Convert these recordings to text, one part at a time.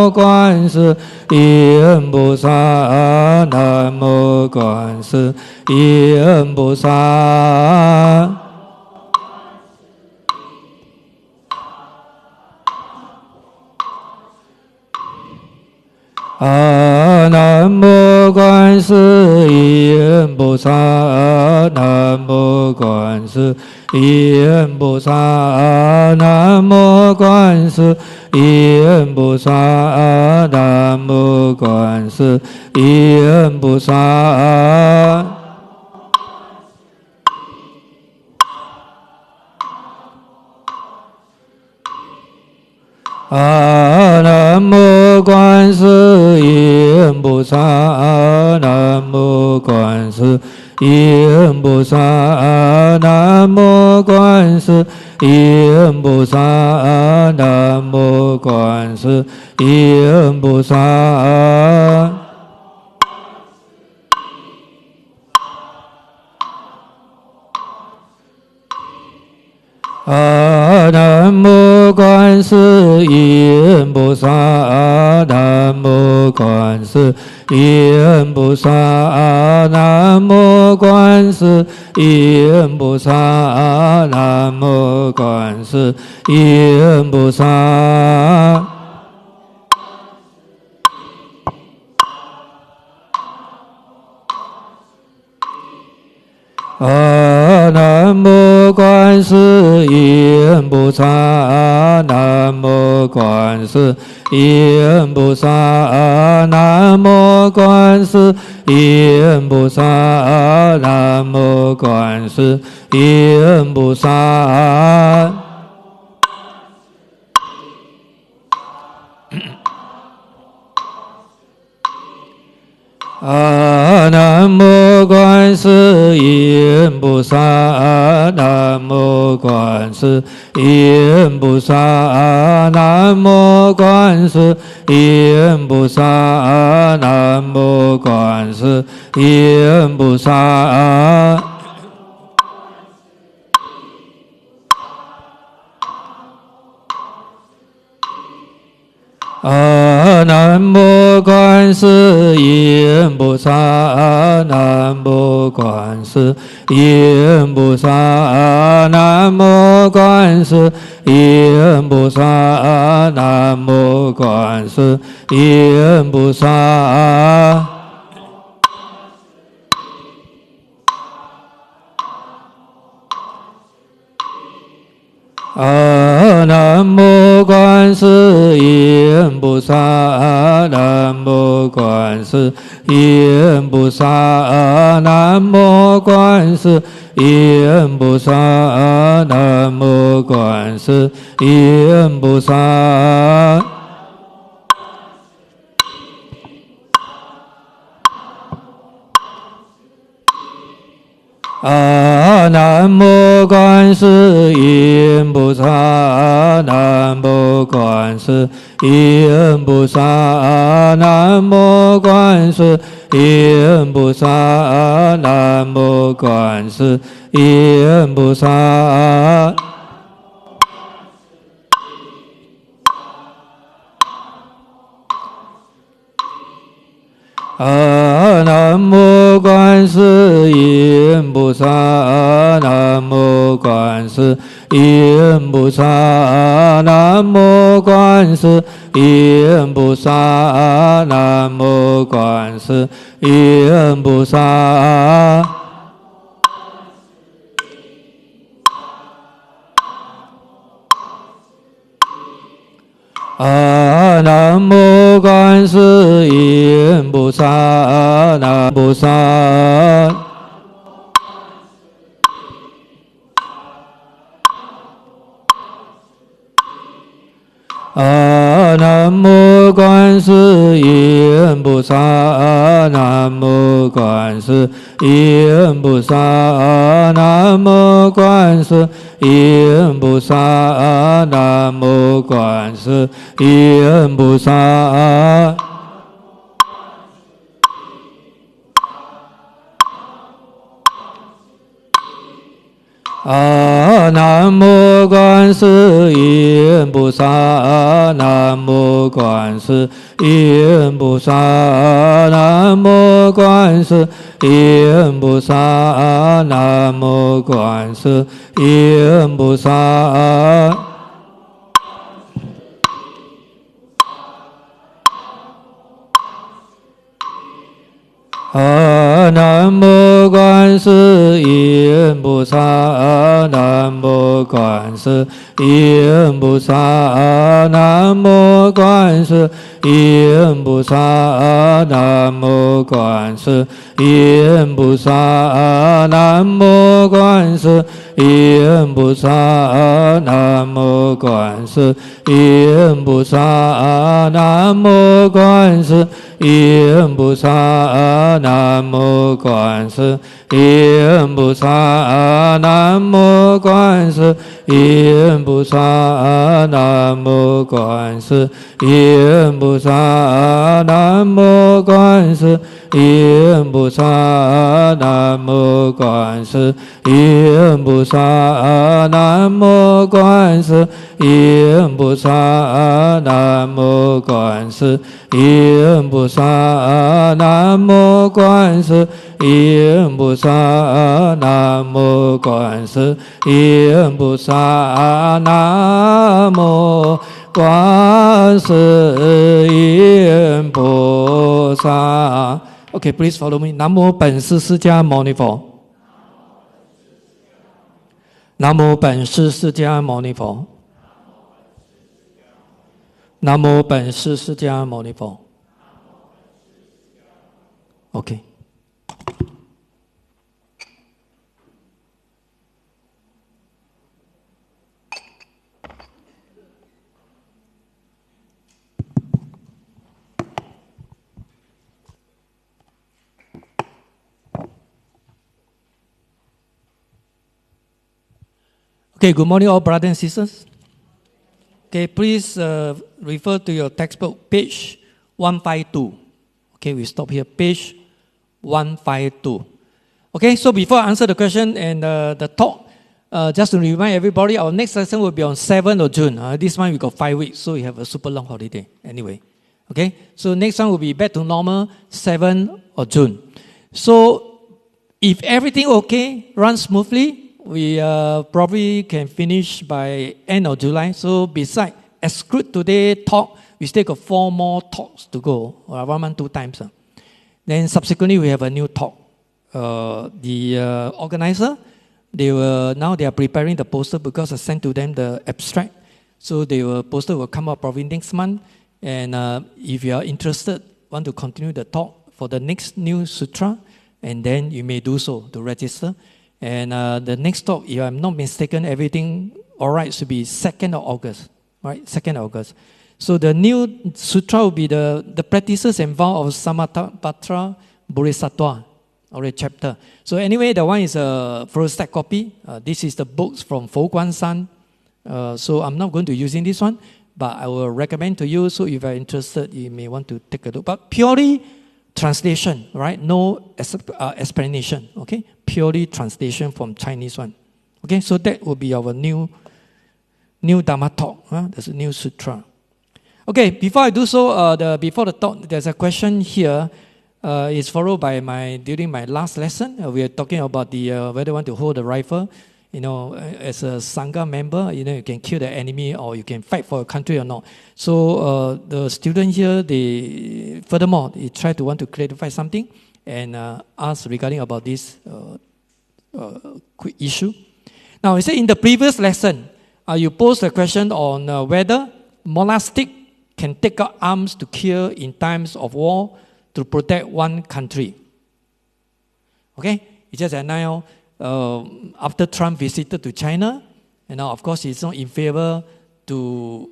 无观世音菩萨，南无观世音菩萨。南无观世音菩萨，南无观世音菩萨，南无观世音菩萨，南无观世音菩萨。南无观世音菩萨，南无观世音菩萨，南无观世音菩萨，南无观世音菩萨。南无观世音菩萨，南无观世音菩萨，南无观世音菩萨，南无观世音菩萨。南无观世音菩萨，南无观世音菩萨，南无观世音菩萨，南无观世音菩萨。南无观世音菩萨，南无观世音菩萨，南无观世音菩萨，南无观世音菩萨。南无观世音菩萨，南无观世音菩萨，南无观世音菩萨，南无观世音菩萨。南无观世音菩萨，南无观世音菩萨，南无观世音菩萨，南无观世音菩萨。南无观世音菩萨，南无观世音菩萨，南无观世音菩萨，南无观世音菩萨。南无观世音菩萨，南无观世音菩萨，南无观世音菩萨，南无观世音菩萨。南无观世音菩萨，南无菩萨。南无观世音菩萨，南无观世音菩萨，南无观世音菩萨，南无观世音菩萨。南南无观世音菩萨，南无观世音菩萨，南无观世音菩萨，南无观世音菩萨。南无观世音菩萨，南无观世音菩萨，南无观世音菩萨，南无观世音菩萨，南无观世音菩萨，南无观世音菩萨，南无观世音菩萨，南无观世音菩萨，南无观世音菩萨，南无观世音菩萨，南无观世音菩萨，南无观世音菩萨，南无观世音菩萨，南无观世音菩萨，南无观世音菩萨，南无观世音菩萨，南无观世音菩萨。Okay, please follow me. 南无本师释迦牟尼佛。南无本师释迦牟尼佛。南无本师释迦牟尼佛。Okay. Okay, good morning all brothers and sisters. Okay, please refer to your textbook, page 152. Okay, we stop here, page 152. Okay, so before I answer the question and the talk, just to remind everybody, our next lesson will be on 7th of June. This month we got 5 weeks, so we have a super long holiday anyway. Okay, so next one will be back to normal, 7th of June. So if everything okay, runs smoothly, we probably can finish by end of July. So besides exclude today talk, we still got 4 more talks to go, 1 month 2 times. Then subsequently we have a new talk. The organizer, now they are preparing the poster because I sent to them the abstract. So the poster will come out probably next month. And if you are interested, want to continue the talk for the next new sutra, and then you may do so to register. And the next talk, if I'm not mistaken, everything all right should be 2nd of August, right? 2nd of August. So the new sutra will be the practices and vow of Samatapatra Bodhisattva, or a chapter. So anyway, the one is a first copy. This is the books from Fo Guan San. So I'm not going to using this one, but I will recommend to you. So if you're interested, you may want to take a look. But purely translation, right? No explanation, okay? Purely translation from Chinese one. Okay, so that will be our new Dhamma talk. There's a new sutra. Okay, before I do so, before the talk, there's a question here. It's followed by during my last lesson. We are talking about whether you want to hold a rifle. You know, as a Sangha member, you know, you can kill the enemy or you can fight for a country or not. So the student here, they try to want to clarify something and ask regarding about this quick issue. Now, I said in the previous lesson, you posed a question on whether monastic can take up arms to kill in times of war to protect one country. Okay? It's just that now, after Trump visited to China, and now of course he's not in favor to,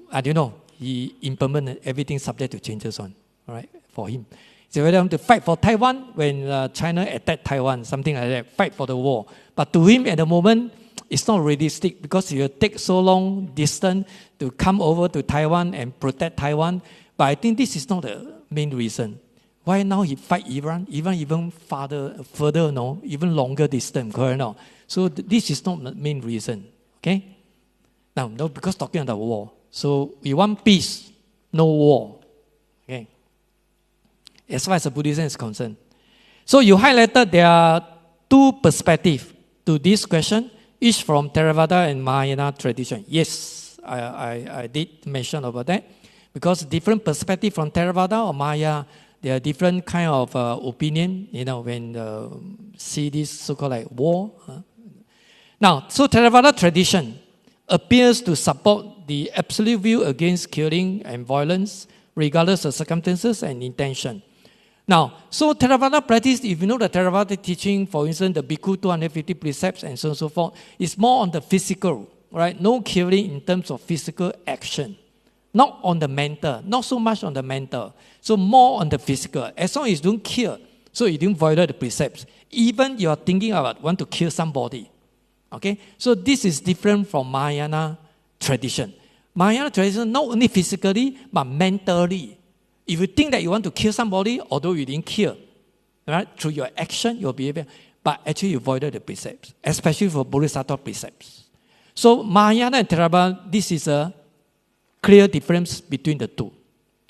he implement everything subject to changes on, all right, for him. So whether to fight for Taiwan when China attacked Taiwan, something like that, fight for the war. But to him at the moment, it's not realistic because it will take so long distance to come over to Taiwan and protect Taiwan. But I think this is not the main reason. Why now he fight Iran, even further, no, even longer distance, correct? No. So this is not the main reason. Okay? Now, no, because talking about war. So we want peace, no war. Okay? As far as the Buddhism is concerned. So you highlighted there are two perspectives to this question, each from Theravada and Mahayana tradition. Yes, I did mention about that. Because different perspective from Theravada or Maya, there are different kind of opinion, when see this so-called like war. Now, so Theravada tradition appears to support the absolute view against killing and violence, regardless of circumstances and intention. Now, so Theravada practice, if you know the Theravada teaching, for instance, the Bhikkhu 250 precepts and so on and so forth, is more on the physical, right? No killing in terms of physical action. Not on the mental, not so much on the mental. So more on the physical. As long as you don't kill, so you don't violate the precepts. Even you are thinking about want to kill somebody. Okay? So this is different from Mahayana tradition. Mahayana tradition, not only physically, but mentally. If you think that you want to kill somebody, although you didn't kill, right, through your action, your behavior, but actually you voided the precepts, especially for Bodhisattva precepts. So Mahayana and Theravada, this is a clear difference between the two.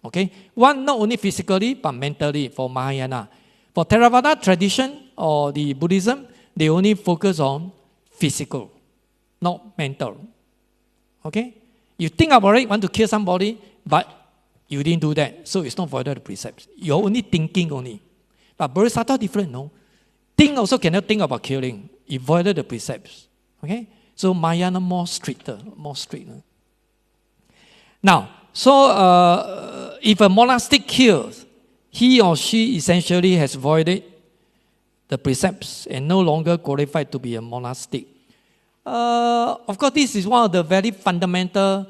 Okay? One, not only physically, but mentally for Mahayana. For Theravada tradition or the Buddhism, they only focus on physical, not mental. Okay? You think about it, want to kill somebody, but you didn't do that, so it's not voided the precepts. You're only thinking only. But Bodhisattva different, no? Think also cannot think about killing. It voided the precepts. Okay? So Mahayana more stricter, more strict. Now, so if a monastic kills, he or she essentially has voided the precepts and no longer qualified to be a monastic. Of course, this is one of the very fundamental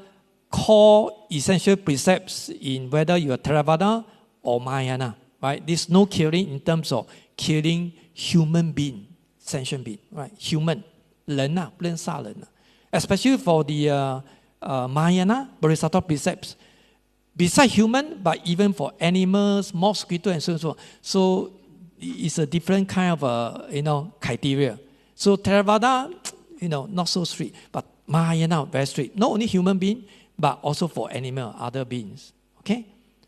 core essential precepts in whether you are Theravada or Mahayana, right? There's no killing in terms of killing human being, sentient being, right? Human, 人啊，不能杀人啊。Especially for the Mahayana Bodhisattva precepts, besides human, but even for animals, mosquito, and so on. So it's a different kind of criteria. So Theravada, not so strict, but Mahayana very strict. Not only human being, but also for animal, other beings. Okay?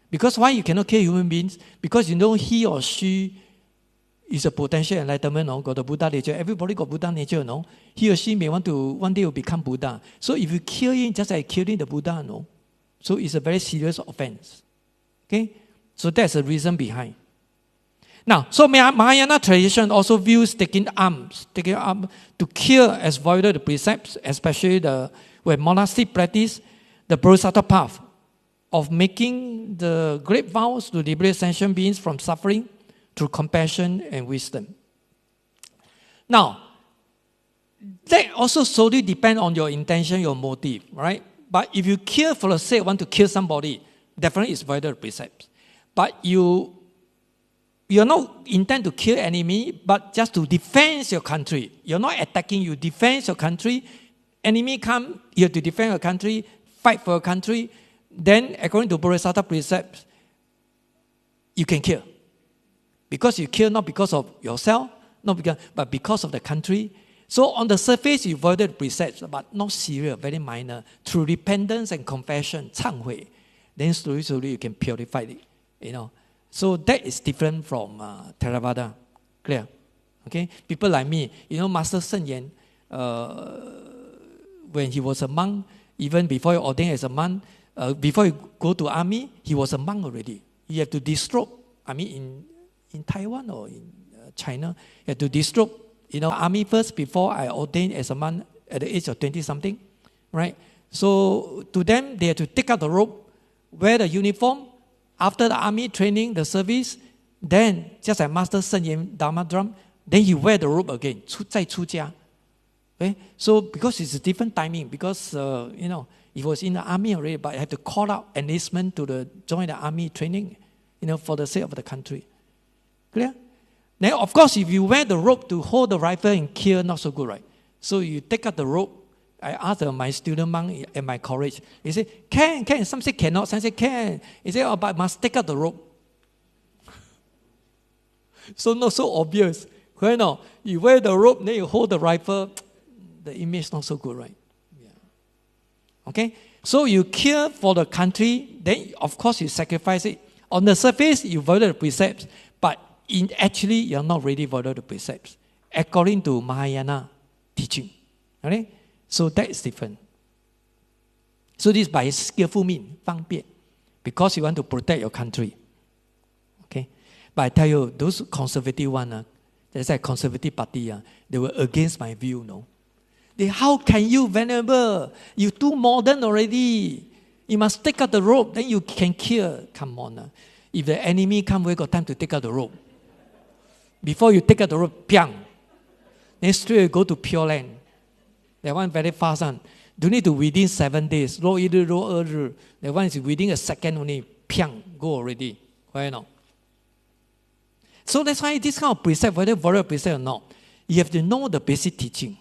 Because why you cannot kill human beings? Because he or she is a potential enlightenment, no? Got the Buddha nature. Everybody got Buddha nature, no? He or she may want to one day will become Buddha. So if you kill him, just like killing the Buddha, no? So it's a very serious offense. Okay? So that's the reason behind. Now, so Mahayana tradition also views taking arms to kill as voided the precepts, especially when monastic practice the Bodhisattva path of making the great vows to liberate sentient beings from suffering through compassion and wisdom. Now, that also solely depends on your intention, your motive, right? But if you kill for the sake want to kill somebody, definitely it's voided precepts. But you're not intend to kill enemy, but just to defend your country. You're not attacking, you defend your country. Enemy come, you have to defend your country, fight for your country. Then, according to Bodhisattva precepts, you can kill. Because you kill not because of yourself, but because of the country. So on the surface, you voided precepts, but not serious, very minor. Through repentance and confession, 忏悔, then slowly you can purify it. So that is different from Theravada. Clear? Okay? People like me, Master Shen Yan, when he was a monk, even before he ordained as a monk, before he go to army, he was a monk already. He had to disrobe. In Taiwan or in China, you have to disrobe, army first before I ordained as a monk at the age of 20-something, right? So to them, they had to take out the robe, wear the uniform. After the army training, the service, then just like Master Shen Yan Dharma drum, then he wear the robe again, 再出家. Okay? So because it's a different timing, because he was in the army already, but I had to call out enlistment to join the army training, for the sake of the country. Clear? Now, of course, if you wear the robe to hold the rifle and kill, not so good, right? So you take out the robe. I asked my student monk at my college. He said, can. Some say cannot, some say can. He said, but must take out the robe. So not so obvious. You wear the robe, then you hold the rifle. The image not so good, right? Okay? So you care for the country, then of course you sacrifice it. On the surface, you follow the precepts, but actually you're not ready to follow the precepts, according to Mahayana teaching. Okay? So that is different. So this by skillful means, 方便, because you want to protect your country. Okay? But I tell you, those conservative ones, that's like conservative party, they were against my view, no? How can you, Venerable? You're too modern already. You must take out the rope, then you can kill. Come on. If the enemy come, we got time to take out the rope. Before you take out the rope, piang. Then straight you go to Pure Land. That one very fast. Don't need to within 7 days. That one is within a second only. Piang, go already. Why not? So that's why this kind of precept, whether warrior precept or not, you have to know the basic teaching.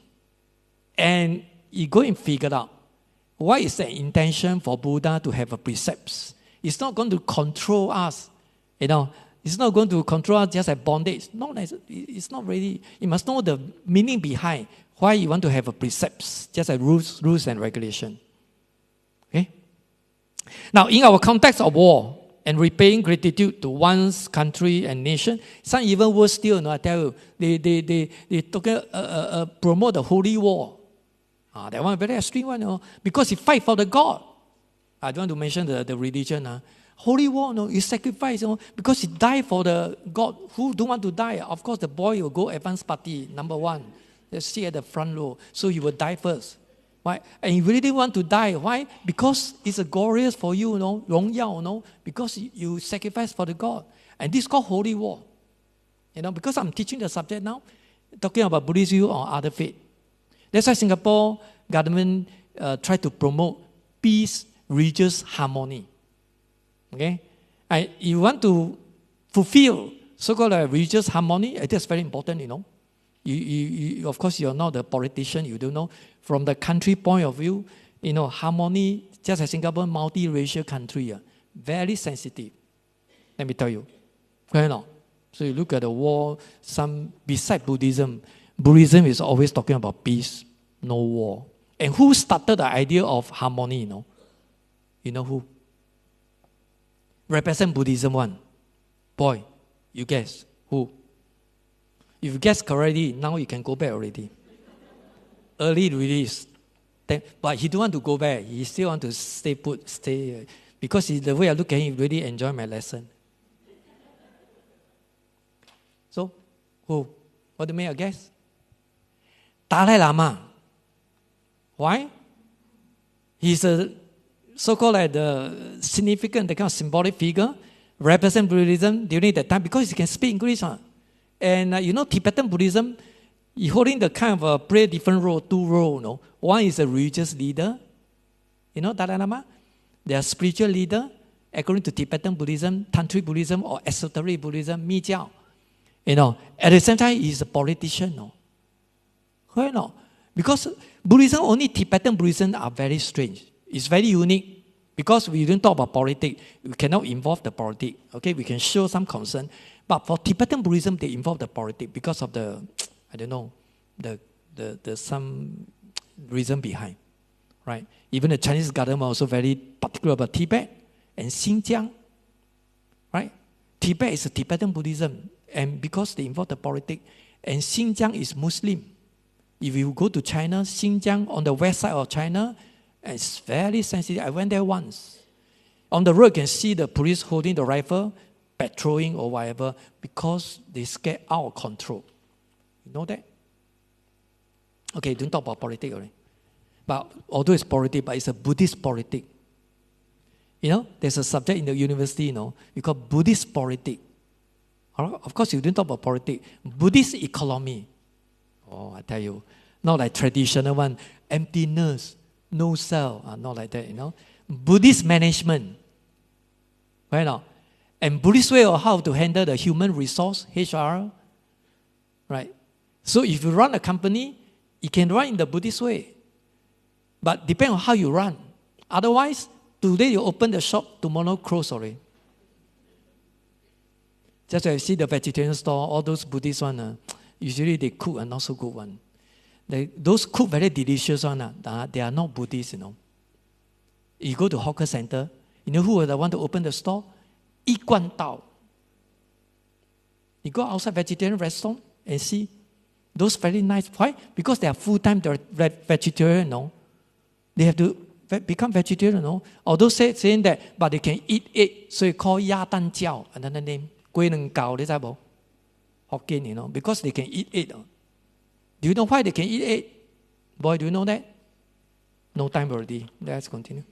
And you go and figure out what is the intention for Buddha to have a precepts. It's not going to control us, It's not going to control us just like bondage. No, it's not really. You must know the meaning behind why you want to have a precepts, just like rules and regulation. Okay? Now, in our context of war and repaying gratitude to one's country and nation, some even worse still, I tell you, they promote the holy war. That one very extreme one, because he fight for the God. I don't want to mention the religion. Holy war, you sacrifice, because he died for the God. Who don't want to die? Of course, the boy will go advance party, number one. Let's see at the front row. So he will die first. Why? And he really want to die. Why? Because it's a glorious for you, 荣耀, because you sacrifice for the God. And this is called holy war. Because I'm teaching the subject now, talking about Buddhist view or other faith. That's why Singapore government try to promote peace, religious harmony. Okay? You want to fulfill so-called religious harmony, that's very important, You, of course, you're not a politician, you don't know. From the country point of view, harmony, just as Singapore, multi-racial country, very sensitive. Let me tell you. So you look at the war, beside Buddhism is always talking about peace, no war. And who started the idea of harmony, You know who? Represent Buddhism one. Boy, you guess. Who? If you guess correctly, now you can go back already. Early release. But he don't want to go back. He still want to stay put, because the way I look at him, he really enjoy my lesson. So, who? What do you make a guess? Dalai Lama. Why? He's a so-called like the significant, the kind of symbolic figure, represent Buddhism during that time because he can speak English. And Tibetan Buddhism, he holding the kind of play different role, two roles. One is a religious leader. Dalai Lama? They are spiritual leader, according to Tibetan Buddhism, Tantric Buddhism, or esoteric Buddhism, Mi Jiao. At the same time, he's a politician. Why not? Because Buddhism, only Tibetan Buddhism are very strange. It's very unique because we don't talk about politics. We cannot involve the politics. Okay, we can show some concern. But for Tibetan Buddhism, they involve the politics because of the some reason behind. Right? Even the Chinese government also very particular about Tibet and Xinjiang. Right? Tibet is a Tibetan Buddhism. And because they involve the politics, and Xinjiang is Muslim. If you go to China, Xinjiang on the west side of China, it's very sensitive. I went there once. On the road, you can see the police holding the rifle, patrolling or whatever, because they get out of control. You know that? Okay, don't talk about politics already. But although it's politics, but it's a Buddhist politics. There's a subject in the university, we call Buddhist politics. Of course, you don't talk about politics. Buddhist economy. Oh, I tell you, not like traditional one. Emptiness, no self, not like that, Buddhist management. Right now. And Buddhist way of how to handle the human resource, HR. Right? So if you run a company, you can run in the Buddhist way. But depend on how you run. Otherwise, today you open the shop, tomorrow close already. Just as you see the vegetarian store, all those Buddhist ones, usually they cook a not so good one. Those cook very delicious ones, they are not Buddhist, You go to hawker center, you know who are the one to open the store? 一贯道. You go outside vegetarian restaurant and see those very nice. Why? Because they are full-time vegetarian, no? They have to become vegetarian, no? Although saying that, but they can eat it, so you call 鸭蛋饺, another name. 龜苓膏, you know? Hokkien, you know, because they can eat it. Do you know why they can eat it? Boy, do you know that? No time already. Let's continue.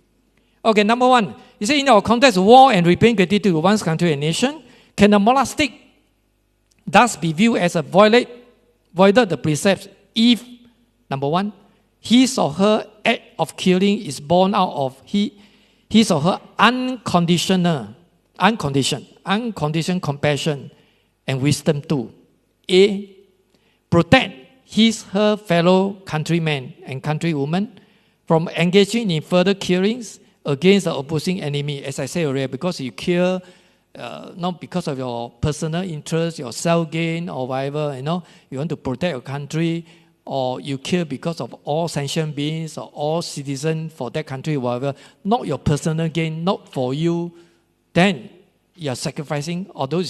Okay, number one. You say in our context, war and repaying gratitude to one's country and nation, can a monastic thus be viewed as a voided the precepts if, number one, his or her act of killing is born out of his or her unconditioned compassion and wisdom too. A, protect her fellow countrymen and countrywomen from engaging in further killings against the opposing enemy. As I said earlier, because you kill not because of your personal interest, your self-gain or whatever, you know, you want to protect your country, or you kill because of all sentient beings or all citizens for that country, whatever, not your personal gain, not for you, then you are sacrificing, although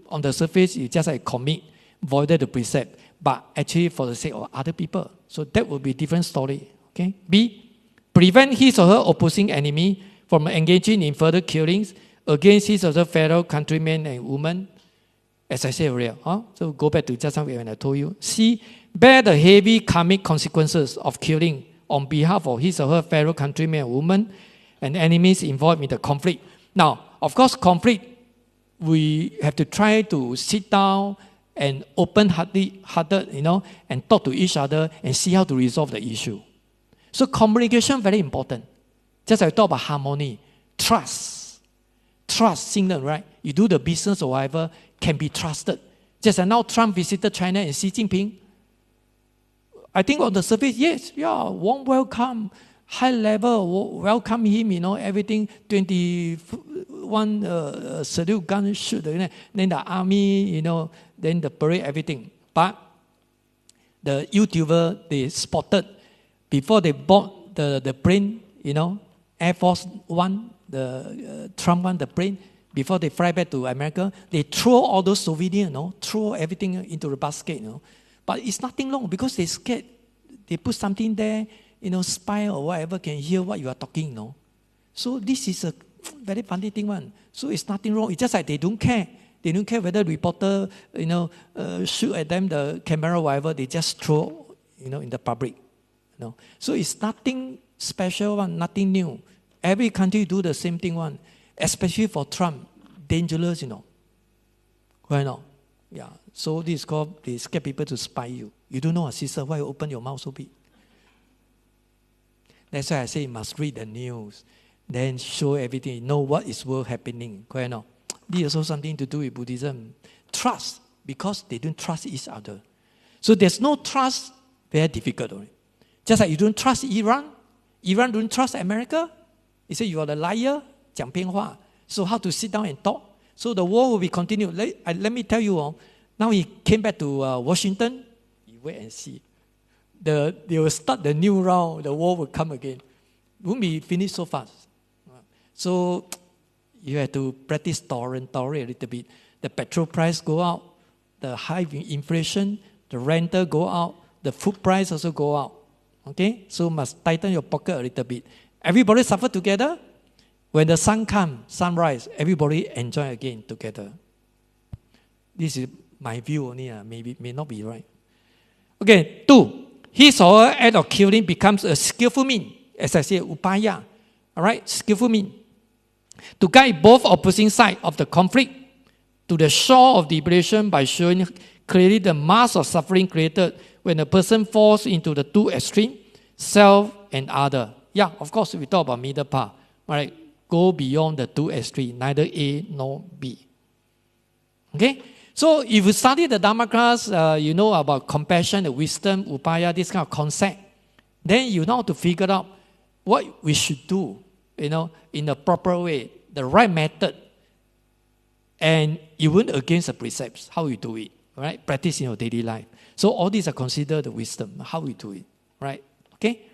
on the surface you just like commit, voided the precept, but actually for the sake of other people. So that will be a different story. Okay. B, prevent his or her opposing enemy from engaging in further killings against his or her fellow countrymen and women, as I said earlier. So go back to just now when I told you. C, bear the heavy karmic consequences of killing on behalf of his or her fellow countrymen and women and enemies involved in the conflict. Now, of course, conflict, we have to try to sit down and open-hearted, you know, and talk to each other and see how to resolve the issue. So communication very important. Just like I talk about harmony, trust, signal, right? You do the business or whatever can be trusted. Just like now Trump visited China and Xi Jinping. I think on the surface, yes, warm welcome, high level, welcome him, you know, everything, 21 salute gun shoot, then the army, you know, then the parade, everything. But the YouTuber, they spotted, before they bought the plane, you know, Air Force One, the Trump one, the plane, before they fly back to America, they throw all those souvenirs, you know, throw everything into the basket, you know. But it's nothing wrong because they scared. They put something there, you know, spy or whatever can hear what you are talking, you know. So this is a very funny thing one. So it's nothing wrong. It's just like they don't care. They don't care whether reporter, you know, shoot at them, the camera, whatever. They just throw, you know, in the public. You know. So it's nothing special one, nothing new. Every country do the same thing one. Especially for Trump, dangerous, you know. Why not? Yeah. So this is called, they scare people to spy you. You don't know, sister, why you open your mouth so big? That's why I say you must read the news. Then show everything, know what is world happening. Why not? This is also something to do with Buddhism. Trust, because they don't trust each other. So there's no trust, very difficult. Just like you don't trust Iran. Iran don't trust America. You say you are a liar, 讲骗话. So how to sit down and talk? So the war will be continued. Let me tell you, now he came back to Washington. You wait and see. They will start the new round. The war will come again. Won't be finished so fast. So you have to practice tolerate a little bit. The petrol price go out. The high inflation, the rental go out. The food price also go out. Okay? So must tighten your pocket a little bit. Everybody suffer together. When the sun comes, sunrise, everybody enjoy again together. This is my view only, may not be right. Okay, 2. His or her act of killing becomes a skillful mean. As I said, upaya. Alright, skillful mean. To guide both opposing sides of the conflict to the shore of liberation by showing clearly the mass of suffering created when a person falls into the two extremes, self and other. Yeah, of course, we talk about middle path. Alright, go beyond the two extremes, neither A nor B. Okay? So if you study the Dharma class, you know about compassion, the wisdom, upaya, this kind of concept. Then you know how to figure out what we should do, you know, in a proper way, the right method. And you went against the precepts, how you do it, right? Practice in your daily life. So all these are considered the wisdom, how we do it, right? Okay?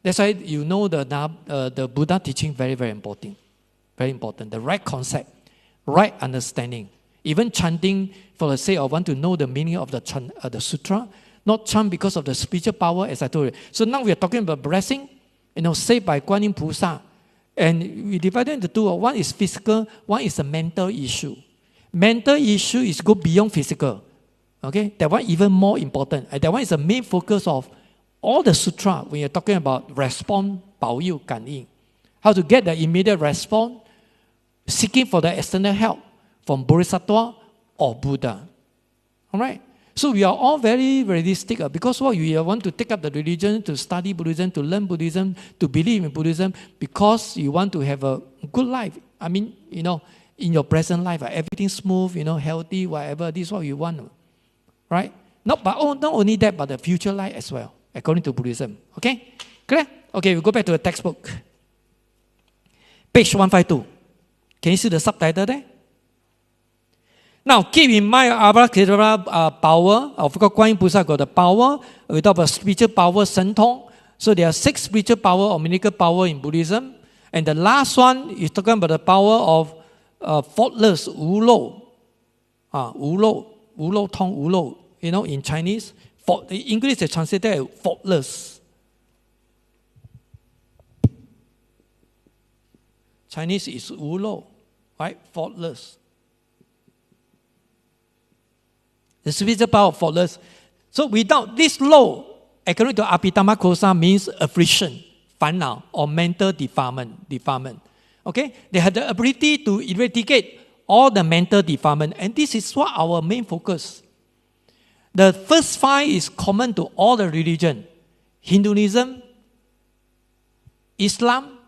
That's why you know the Buddha teaching very, very important. Very important. The right concept, right understanding. Even chanting for the sake of want to know the meaning of the sutra, not chant because of the spiritual power, as I told you. So now we are talking about blessing, saved by Guan Yin Pusa. And we divide it into two. One is physical, one is a mental issue. Mental issue is go beyond physical. Okay? That one even more important. And that one is the main focus of all the sutra when you're talking about response, 保佑, 感应. How to get the immediate response, seeking for the external help from Bodhisattva or Buddha. Alright? So we are all very realistic because what we want to take up the religion, to study Buddhism, to learn Buddhism, to believe in Buddhism, because you want to have a good life. I mean, in your present life, everything smooth, healthy, whatever. This is what you want. Right? Not only that, but the future life as well, according to Buddhism. Okay? Clear? Okay, we go back to the textbook. Page 152. Can you see the subtitle there? Now, keep in mind, power. Of course, Guan Yin Pusa got the power. We talk about spiritual power, Sentong. So there are 6 spiritual power or miracle power in Buddhism. And the last one is talking about the power of faultless, Wu Lou. Wu Lou Tong, Wu Lou. In Chinese, in English they translate as faultless. Chinese is Wu Lou, right? Faultless. The spiritual power of faultless. So without this law, according to Abhidhamma Kosa, means affliction, 烦恼, or mental defilement. Okay? They have the ability to eradicate all the mental defilement. And this is what our main focus. The first 5 is common to all the religion. Hinduism, Islam,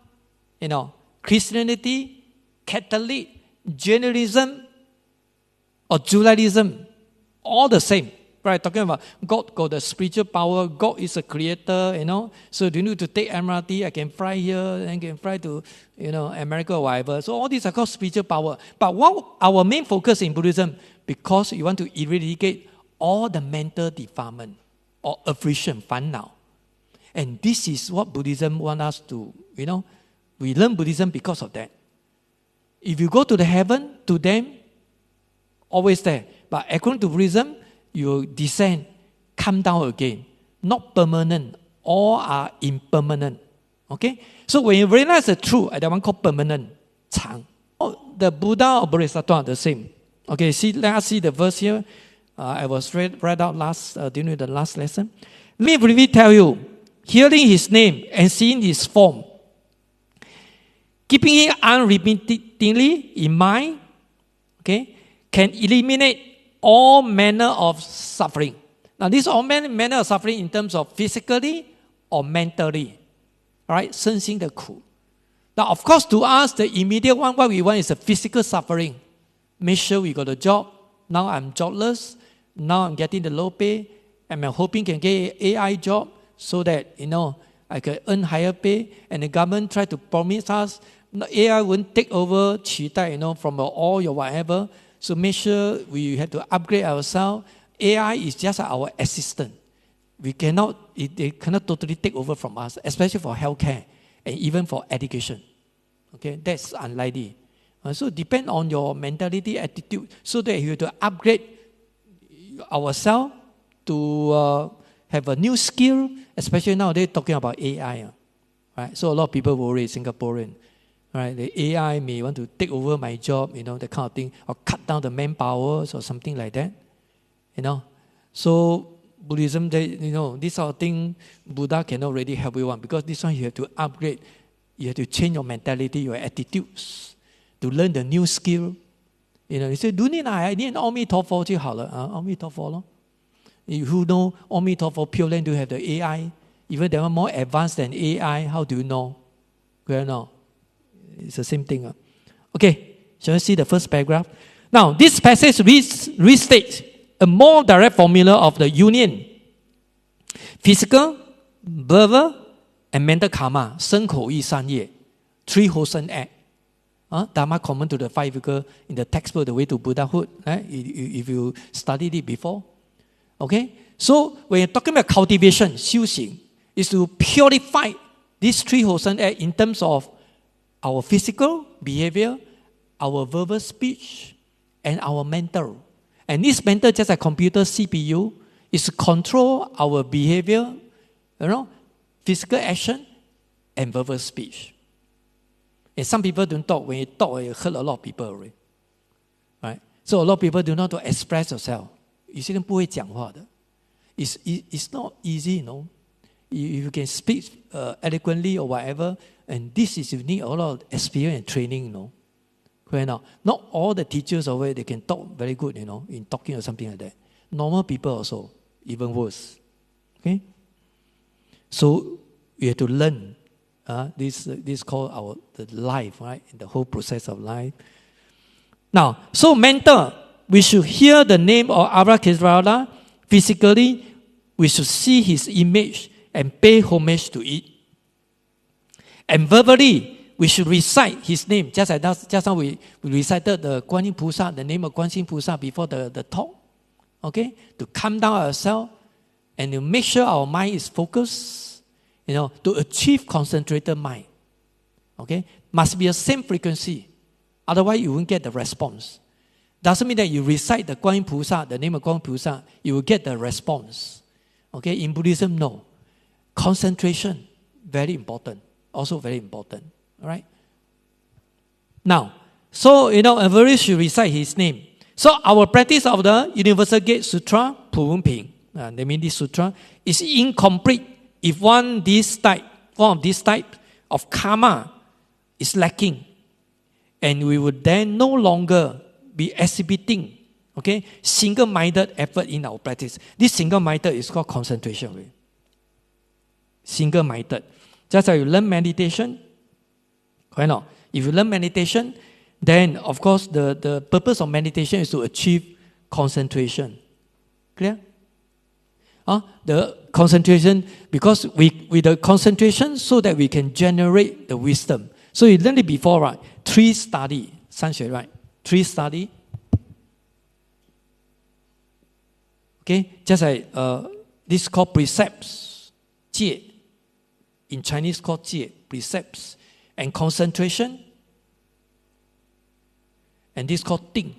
Christianity, Catholic, Jainism, or Judaism. All the same, right? Talking about God got the spiritual power. God is a creator, So you need to take MRT. I can fly here and can fly to, America or whatever. So all these are called spiritual power. But what our main focus in Buddhism, because you want to eradicate all the mental defilement or affliction, 烦恼. And this is what Buddhism wants us to, we learn Buddhism because of that. If you go to the heaven, to them, always there. But according to Buddhism, you descend, come down again. Not permanent. All are impermanent. Okay? So when you realize the truth, that one called permanent, Chang. The Buddha or Bodhisattva are the same. Okay, let us see the verse here. I was read out during the last lesson. Let me briefly tell you, hearing his name and seeing his form, keeping it unremittingly in mind, okay, can eliminate all manner of suffering. Now, this all manner of suffering in terms of physically or mentally. All right, 身心的苦. Now, of course, to us, the immediate one, what we want is a physical suffering. Make sure we got a job. Now I'm jobless. Now I'm getting the low pay. And I'm hoping can get an AI job so that, I can earn higher pay. And the government try to promise us, AI won't take over, 取代, from all your whatever. So make sure we have to upgrade ourselves. AI is just our assistant. They cannot totally take over from us, especially for healthcare and even for education. Okay, that's unlikely. So depend on your mentality, attitude, so that you have to upgrade ourselves to have a new skill, especially now they're talking about AI. Right? So a lot of people worry, Singaporean. Right, the AI may want to take over my job, that kind of thing, or cut down the manpower or something like that, So Buddhism, this sort of thing, Buddha cannot really help you one, because this one you have to upgrade, you have to change your mentality, your attitudes, to learn the new skill. You say, 读念I念阿弥陀佛就好了啊，阿弥陀佛咯。You know 阿弥陀佛 pure land to have the AI, even they are more advanced than AI. How do you know? You know. It's the same thing. Okay, shall we see the first paragraph? Now, this passage restates a more direct formula of the union. Physical, verbal, and mental karma, 身口意三业, 3 wholesome acts. Dharma common to the 5 figures in the textbook, The Way to Buddhahood. Right? If you studied it before. Okay? So, when you're talking about cultivation, 修行, is to purify These three wholesome acts in terms of our physical behavior, our verbal speech, and our mental. And this mental, just like computer CPU, is to control our behavior, physical action, and verbal speech. And some people don't talk. When you talk, you hurt a lot of people already. Right? So a lot of people do not express themselves. 有些人不会讲话的。It's not easy, If you can speak eloquently or whatever, and this is you need a lot of experience and training, Not all the teachers over they can talk very good, in talking or something like that. Normal people also, even worse. Okay? So we have to learn. This called the life, right? The whole process of life. Now, so mental, we should hear the name of Avalokiteshvara. Physically, we should see his image and pay homage to it. And verbally, we should recite his name. Just now we recited the Guan Yin Pusa, the name of Guan Yin Pusa before the talk. Okay? To calm down ourselves and to make sure our mind is focused. To achieve concentrated mind. Okay? Must be the same frequency. Otherwise, you won't get the response. Doesn't mean that you recite the Guan Yin Pusa, the name of Guan Yin Pusa, you will get the response. Okay? In Buddhism, no. Concentration, very important. Also very important. All right? Now, so, everybody should recite his name. So, our practice of the Universal Gate Sutra, Pu Ping, they mean this sutra, is incomplete if one of these type of karma is lacking, and we would then no longer be exhibiting, single-minded effort in our practice. This single-minded is called concentration. Single-minded. Just like you learn meditation, if you learn meditation, then of course the purpose of meditation is to achieve concentration. Clear? The concentration, because with the concentration, so that we can generate the wisdom. So you learned it before, right? 3 study, 三学, right? 3 study. Okay, just like this is called precepts, 戒. In Chinese called 戒, precepts. And concentration. And this is called 定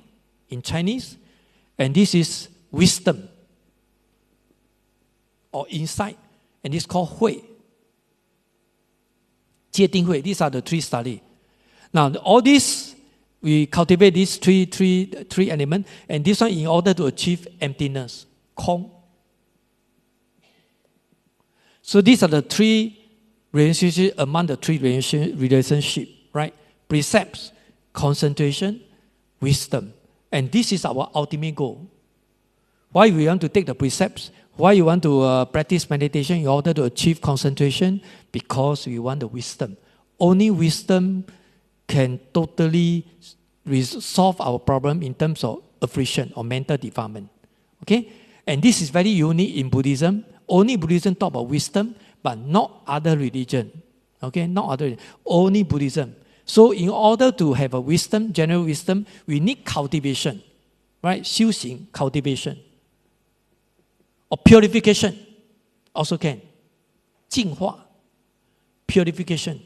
in Chinese. And this is wisdom. Or insight, and this is called Hui. 戒定慧, these are the 3 study. Now, all this, we cultivate these three elements, and this one in order to achieve emptiness, 空. So these are the 3 relationships among the 3 relationships, right? Precepts, concentration, wisdom. And this is our ultimate goal. Why we want to take the precepts? Why you want to practice meditation in order to achieve concentration? Because we want the wisdom. Only wisdom can totally resolve our problem in terms of affliction or mental defilement. Okay? And this is very unique in Buddhism. Only Buddhism talk about wisdom, but not other religion. Okay? Not other religion. Only Buddhism. So in order to have a wisdom, general wisdom, we need cultivation. Right? 修行, cultivation. Or purification, also can. 净化, purification.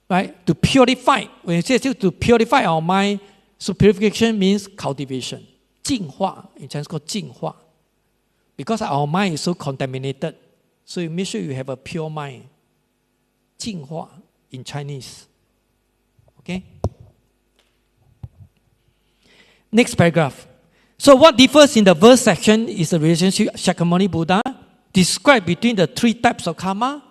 Right? To purify, when you say to purify our mind, so purification means cultivation. 净化, in Chinese called 净化. Because our mind is so contaminated, so you make sure you have a pure mind. 净化 in Chinese. Okay? Next paragraph. So what differs in the verse section is the relationship Shakyamuni Buddha described between the 3 types of karma.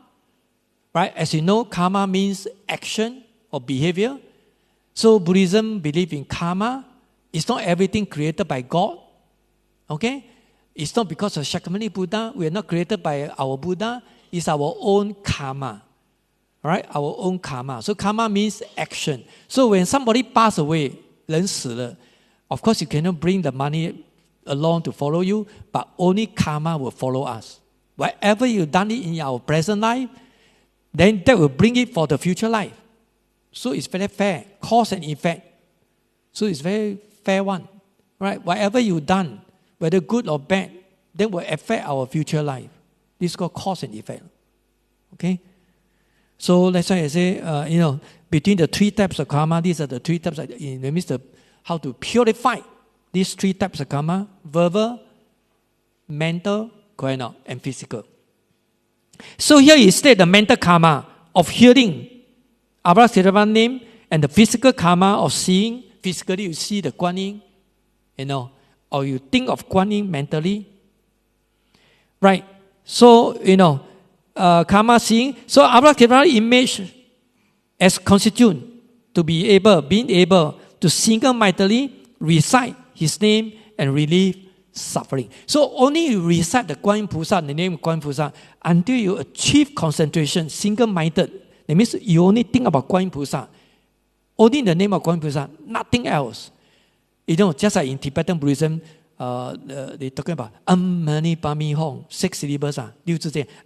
Right? As you know, karma means action or behavior. So Buddhism believes in karma. It's not everything created by God. Okay? It's not because of Shakyamuni Buddha. We are not created by our Buddha. It's our own karma. Right? Our own karma. So karma means action. So when somebody passes away, 人死了, of course, you cannot bring the money along to follow you, but only karma will follow us. Whatever you've done it in our present life, then that will bring it for the future life. So it's very fair, cause and effect. So it's very fair one, right? Whatever you've done, whether good or bad, then will affect our future life. This is called cause and effect. Okay? So that's why I say, between the 3 types of karma, these are the 3 types. It means how to purify these 3 types of karma: verbal, mental, and physical. So here he states the mental karma of hearing Avalokiteshvara name, and the physical karma of seeing. Physically, you see the Kuan Yin, or you think of Kuan Yin mentally. Right? So, karma seeing. So, Avalokiteshvara image as constitute to being able to single-mindedly recite his name and relieve suffering. So, only you recite the Kuan Yin Pusa, the name of Kuan Yin Pusa, until you achieve concentration, single-minded. That means you only think about Kuan Yin Pusa. Only in the name of Kuan Yin Pusa, nothing else. Just like in Tibetan Buddhism, they're talking about Mani Padme Hum, 6 syllables.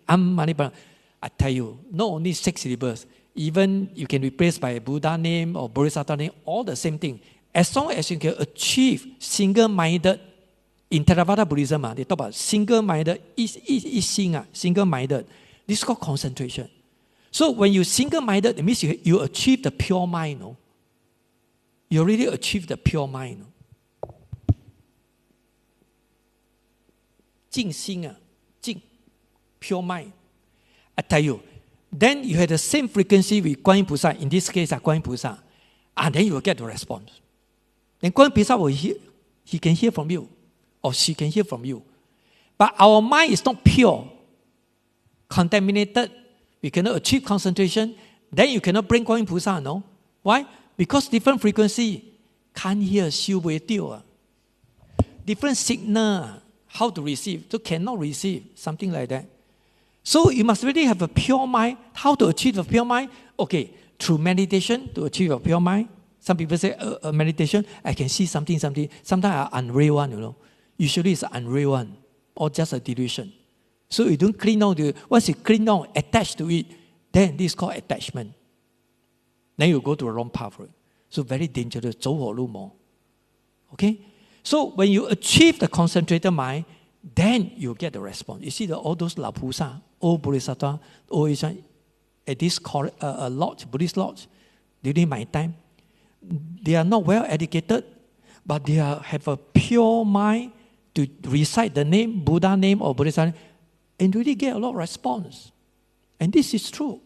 Mani Padme. I tell you, not only 6 syllables, even you can replace by Buddha name or Bodhisattva name, all the same thing. As long as you can achieve single-minded, in Theravada Buddhism, they talk about single-minded, single-minded. This is called concentration. So when you're single-minded, it means you achieve the pure mind. You already achieved the pure mind. Jing Xing, Jing, pure mind. I tell you, then you have the same frequency with Kuan Yin Pusa, in this case, Kuan Yin Pusa, and then you will get the response. Then Kuan Yin Pusa will hear, he can hear from you, or she can hear from you. But our mind is not pure, contaminated. We cannot achieve concentration. Then you cannot bring Kuan Yin Pusa, no? Why? Because different frequency, can't hear, different signal, how to receive, so cannot receive, something like that. So you must really have a pure mind. How to achieve a pure mind? Okay, through meditation to achieve a pure mind. Some people say, meditation, I can see something. Sometimes an unreal one, Usually it's an unreal one, or just a delusion. So you don't cling on to it. Once you cling on, attach to it, then this is called attachment. Then you go to the wrong path. So very dangerous. 走火入魔. Okay? So when you achieve the concentrated mind, then you get the response. You see all those La Pusa, old Bodhisattva, at this lodge, Buddhist lodge, during my time, they are not well educated, but they have a pure mind to recite the name, Buddha name or Bodhisattva, and really get a lot of response. And this is true.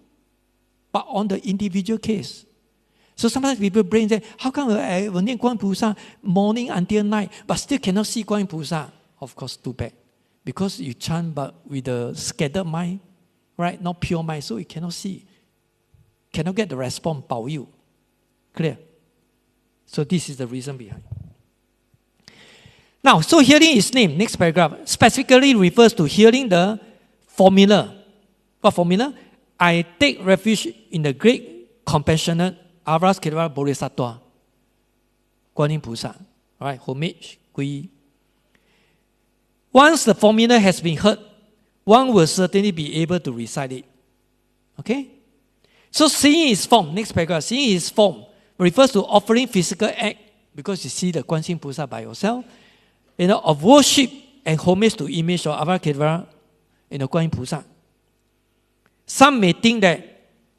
But on the individual case. So sometimes people brain say, how come I will name Kuan Yin Pusa morning until night, but still cannot see Kuan Yin Pusa? Of course, too bad. Because you chant but with a scattered mind, right? Not pure mind, so you cannot see. Cannot get the response, 保佑. Clear? So this is the reason behind. Now, so hearing his name, next paragraph, specifically refers to hearing the formula. What formula? I take refuge in the great compassionate Avalokiteshvara Bodhisattva, Kuan Yin Pusa. Alright, homage, Kui. Once the formula has been heard, one will certainly be able to recite it. Okay? So seeing his form, next paragraph, seeing his form refers to offering physical act, because you see the Kuan Yin Pusa by yourself, of worship and homage to image of Avalokiteshvara, Kuan Yin Pusa. Some may think that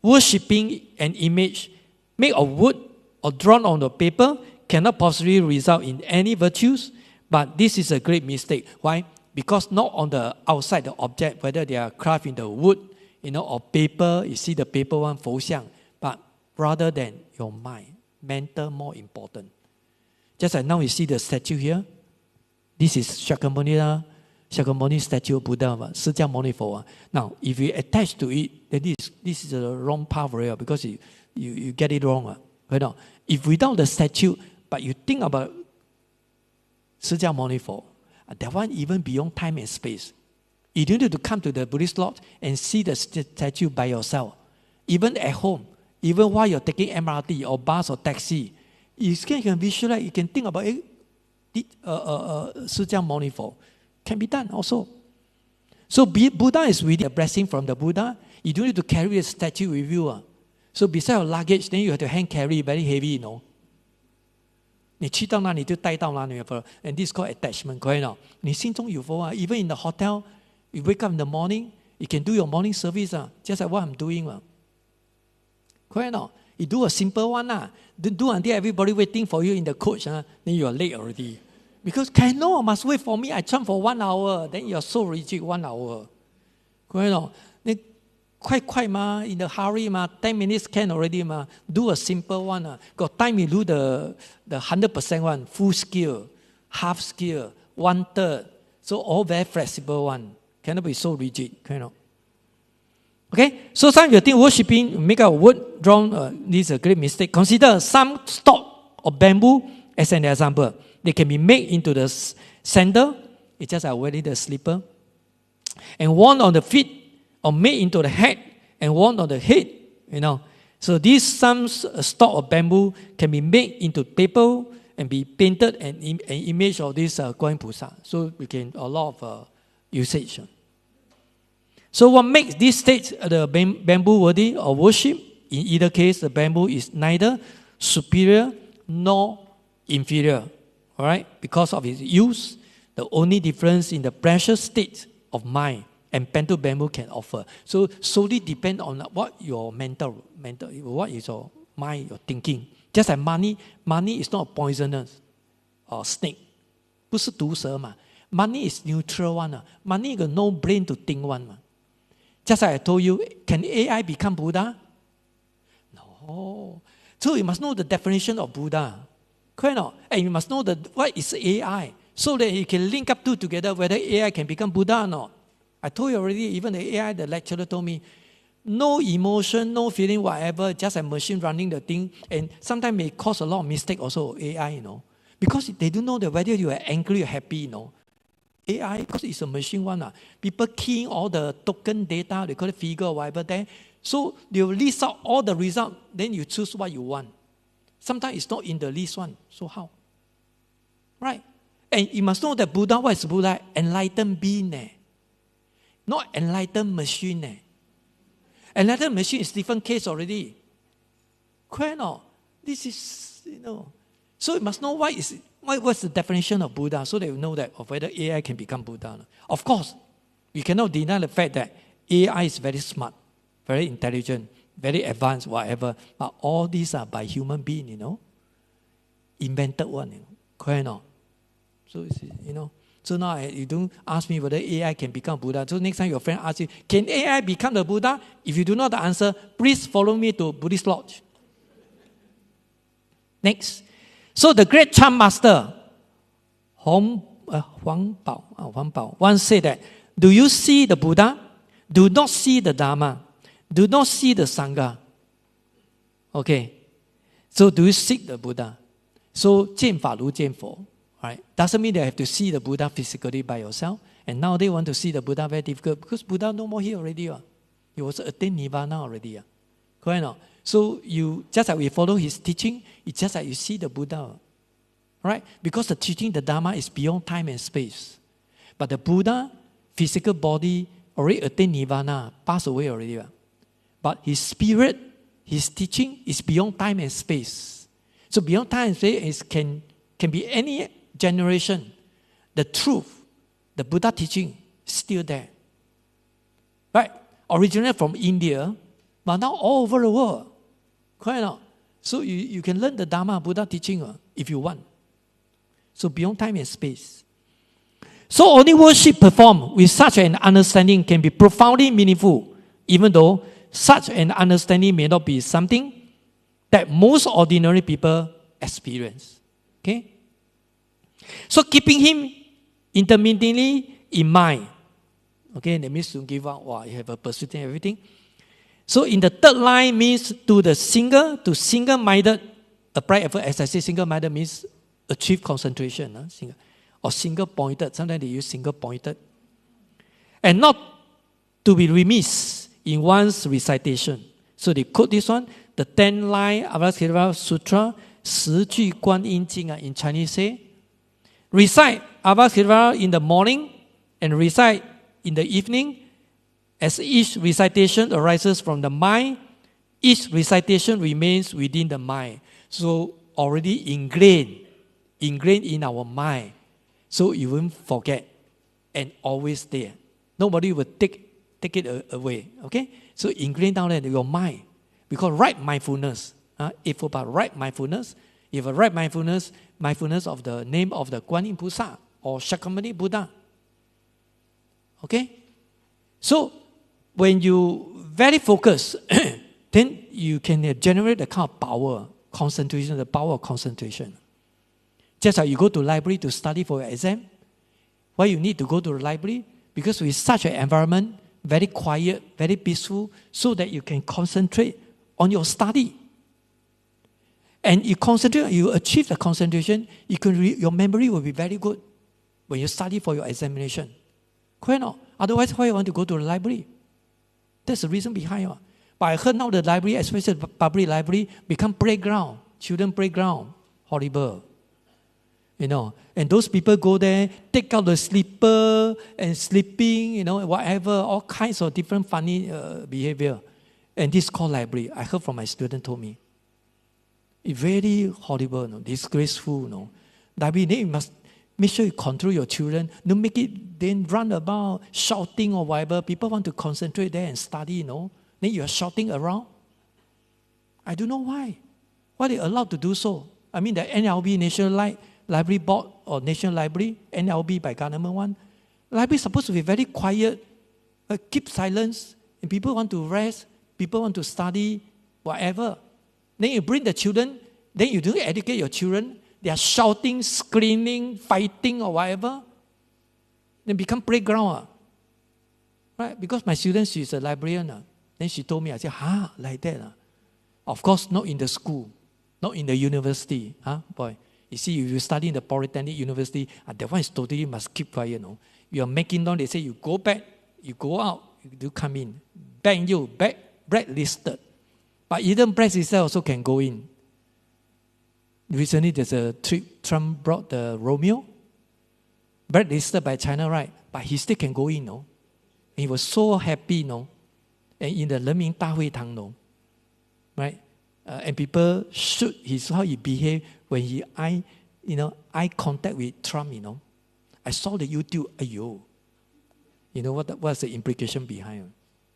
worshipping an image made of wood or drawn on the paper cannot possibly result in any virtues, but this is a great mistake. Why? Because not on the outside the object, whether they are carved in the wood, or paper, you see the paper one, 佛像, but rather than your mind, mental more important. Just like now you see the statue here. This is Shakyamuni statue of Buddha, 释迦牟尼佛. Now, if you attach to it, then this is the wrong path because you get it wrong. If without the statue, but you think about 释迦牟尼佛, that one even beyond time and space. You don't need to come to the Buddhist lodge and see the statue by yourself. Even at home, even while you're taking MRT or bus or taxi, you can visualize, you can think about it. 释迦牟尼佛 can be done also. So Buddha is really a blessing from the Buddha. You don't need to carry a statue with you. So besides your luggage, then you have to hand carry, very heavy, 你去到哪里就带到哪里 and this is called attachment, 可以 你心中有佛 even in the hotel, you wake up in the morning, You can do your morning service, just like what I'm doing. Correct or not? You do a simple one. Don't do until everybody waiting for you in the coach. Then you are late already. Because cannot, must wait for me. I chant for 1 hour. Then you are so rigid 1 hour. Correct or not? Then quite in the hurry 10 minutes can already Do a simple one. Got time you do the 100% one, full skill, half skill, 1/3. So all very flexible one. Cannot be so rigid. Correct or not? Okay, so some of you think worshipping, make a word wrong, this is a great mistake. Consider some stalk of bamboo as an example. They can be made into the sandal, it's just like wearing the slipper, and worn on the feet, or made into the hat, and worn on the head, So these some stalk of bamboo can be made into paper and be painted an image of this Guan Pusa. So we can a lot of usage. So what makes this stage the bamboo worthy of worship? In either case, the bamboo is neither superior nor inferior. All right? Because of its use, the only difference in the precious state of mind and pental bamboo can offer. So solely depend on what your mental, what is your mind, your thinking. Just like money is not poisonous or snake. 不是毒蛇嘛. Money is neutral one. Money got no brain to think one. Just like I told you, can AI become Buddha? No. So you must know the definition of Buddha. Correct or not? And you must know what is AI, so that you can link up two together whether AI can become Buddha or not. I told you already, even the AI, the lecturer told me, no emotion, no feeling, whatever, just a machine running the thing. And sometimes may cause a lot of mistake also, AI, Because they don't know that whether you are angry or happy, AI, because it's a machine one. People keying all the token data, they call it figure or whatever there. So they will list out all the results, then you choose what you want. Sometimes it's not in the list one. So how? Right? And you must know that Buddha, what is Buddha? Enlightened being. Not enlightened machine. Enlightened machine is different case already. Correct? This is, So you must know what's the definition of Buddha, so that you know that of whether AI can become Buddha. Of course, you cannot deny the fact that AI is very smart, very intelligent, very advanced, whatever. But all these are by human being, invented one. Correct or not? So, so now you don't ask me whether AI can become Buddha. So next time your friend asks you, can AI become the Buddha? If you do not answer, please follow me to Buddhist lodge. Next. So the great Chang master, Huang Bao, once said that, do you see the Buddha? Do not see the Dharma. Do not see the Sangha. Okay. So do you seek the Buddha? So 见法如见佛. Right? Doesn't mean that you have to see the Buddha physically by yourself. And now they want to see the Buddha very difficult because Buddha no more here already. He was attained Nirvana already. Correct or not? So you, just like we follow his teaching, it's just like you see the Buddha. Right? Because the teaching, the Dharma is beyond time and space. But the Buddha, physical body, already attained Nirvana, passed away already. But his spirit, his teaching is beyond time and space. So beyond time and space can be any generation. The truth, the Buddha teaching is still there. Right? Originally from India, but now all over the world. Correct or not? So you can learn the Dharma, Buddha teaching if you want. So beyond time and space. So only worship performed with such an understanding can be profoundly meaningful, even though such an understanding may not be something that most ordinary people experience. Okay? So keeping him intermittently in mind. Okay, that means to give up, you have a pursuit and everything. So in the third line means to single-minded, apply effort. As I say, single-minded means achieve concentration. Or single-pointed. Sometimes they use single-pointed. And not to be remiss in one's recitation. So they quote this one, the 10th line, Avalokiteshvara Sutra, 10句观音经 in Chinese say, recite Avalokiteshvara in the morning and recite in the evening. As each recitation arises from the mind, each recitation remains within the mind. So already ingrained in our mind. So you won't forget and always there. Nobody will take take it away. Okay? So ingrain down there in your mind. Because right mindfulness, if about right mindfulness, if a right mindfulness of the name of the Guan Yin Pusa or Shakyamuni Buddha. Okay? So when you very focus, then you can generate the kind of power, concentration, the power of concentration. Just like you go to library to study for your exam, why you need to go to the library? Because with such an environment, very quiet, very peaceful, so that you can concentrate on your study. And you concentrate, you achieve the concentration, your memory will be very good when you study for your examination. Correct or not? Otherwise, why you want to go to the library? That's the reason behind it. But I heard now the library, especially the public library, become playground, children playground. Horrible. And those people go there, take out the slipper and sleeping, whatever, all kinds of different funny behavior. And this is called library. I heard from my student told me. It's very horrible, disgraceful. Library, then you must make sure you control your children. Don't make it then run about shouting or whatever. People want to concentrate there and study, Then you are shouting around. I don't know why. Why they allowed to do so? I mean, the NLB, National Library Board or National Library, NLB by government one. Library is supposed to be very quiet, keep silence, and people want to rest, people want to study, whatever. Then you bring the children, then you don't educate your children. They are shouting, screaming, fighting or whatever. Then become playground. Right? Because my student, she's a librarian. Then she told me, I said, like that. Of course, not in the school, not in the university. Boy, you see, if you study in the Polytechnic University, that one is totally must keep quiet. You are making noise, they say you go back, you go out, you do come in. Bang you, blacklisted. But even blacklisted also can go in. Recently, there's a trip, Trump brought the Romeo, blacklisted by China, right? But he still can go in, And he was so happy, And in the 人民大会堂, right? And people shoot how he behaved when he eye contact with Trump, I saw the YouTube, ayo. What's the implication behind?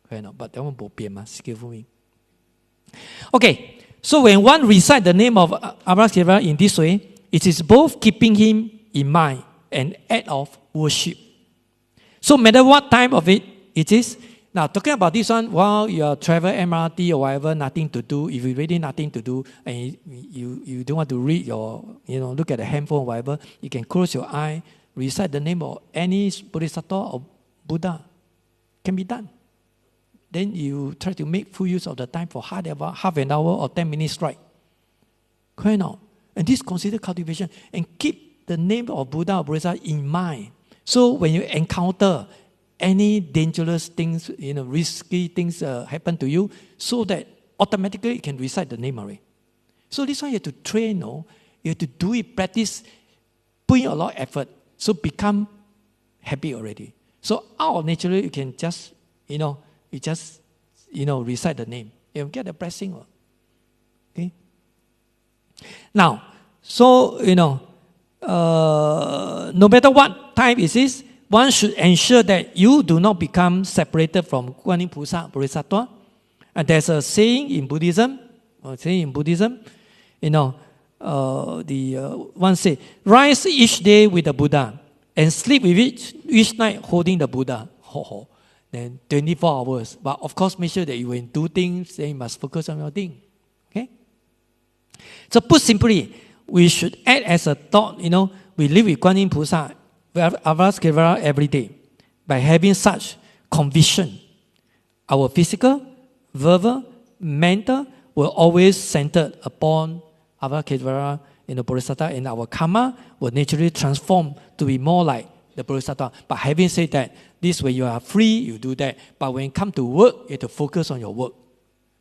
But that one bo pian ma, skillful me. Okay, so when one recite the name of Vimalakirti in this way, it is both keeping him in mind and act of worship. So no matter what time of it is. Now, talking about this one, while you are travel MRT or whatever, nothing to do, if you really nothing to do, and you don't want to read your, look at the handphone or whatever, you can close your eye, recite the name of any Bodhisattva or Buddha. Can be done. Then you try to make full use of the time for half an hour or 10 minutes straight. Correct now? And this is considered cultivation. And keep the name of Buddha or Bodhisattva in mind. So when you encounter any dangerous things, risky things happen to you, so that automatically you can recite the name already. So this one you have to train, you have to do it, practice, put in a lot of effort, so become happy already. So out of nature, you can just, recite the name. You get the blessing. Okay? Now, so, no matter what time it is, one should ensure that you do not become separated from Guan Yin Pusa, Bodhisattva. And there's a saying in Buddhism, one say, rise each day with the Buddha and sleep with each night holding the Buddha. Then 24 hours. But of course, make sure that you will do things, then you must focus on your thing. Okay? So put simply, we should act as a thought, we live with Guan Yin Pusa, Vimalakirti every day. By having such conviction, our physical, verbal, mental will always centered upon Vimalakirti in the Bodhisattva, and our karma will naturally transform to be more like the Bodhisattva. But having said that, this when you are free, you do that. But when you come to work, you have to focus on your work.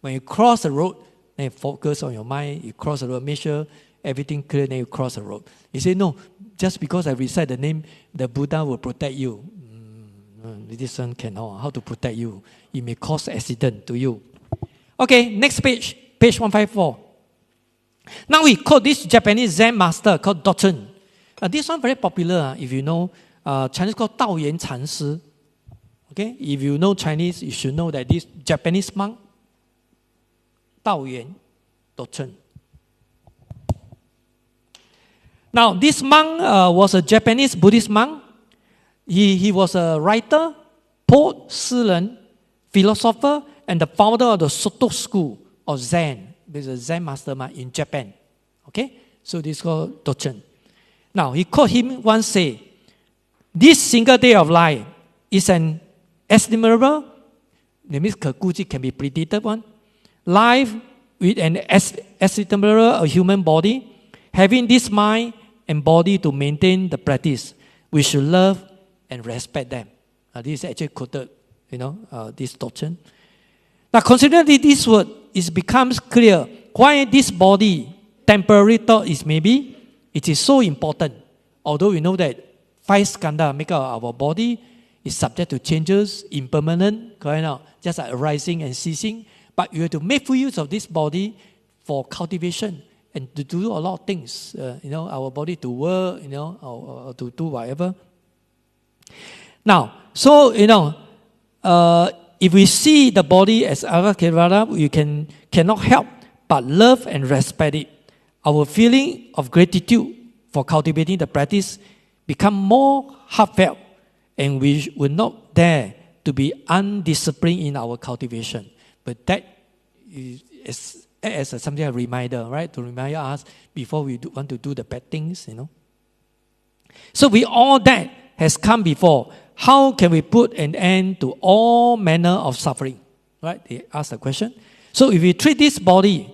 When you cross the road, then you focus on your mind. You cross the road, make sure everything clear, then you cross the road. You say, no, just because I recite the name, the Buddha will protect you. This one cannot. How to protect you? It may cause accident to you. Okay, next page, page 154. Now we quote this Japanese Zen master called Dochen. This one very popular, if you know. Chinese called 道元禅师. Okay, if you know Chinese, you should know that this Japanese monk, Taoyuan Doctrine. Now, this monk was a Japanese Buddhist monk. He was a writer, poet, 诗人, philosopher, and the founder of the Soto school of Zen. There's a Zen master in Japan. Okay, so this is called Doctrine. Now, he quote him once say, "This single day of life is an estimable," that means 可估计 can be predicted one, "life with an estimable human body, having this mind and body to maintain the practice. We should love and respect them." This is actually quoted, this doctrine. Now, considering this word, it becomes clear why this body, temporary thought is maybe, it is so important. Although we know that 5 skandha make up our body is subject to changes, impermanent, just like arising and ceasing. But you have to make full use of this body for cultivation and to do a lot of things. Our body to work, or to do whatever. Now, so, if we see the body as Avalokiteshvara, we cannot help but love and respect it. Our feeling of gratitude for cultivating the practice become more heartfelt, and we will not dare to be undisciplined in our cultivation. But that is as something a reminder, right? To remind us before we want to do the bad things, So with all that has come before, how can we put an end to all manner of suffering? Right? They ask the question. So if we treat this body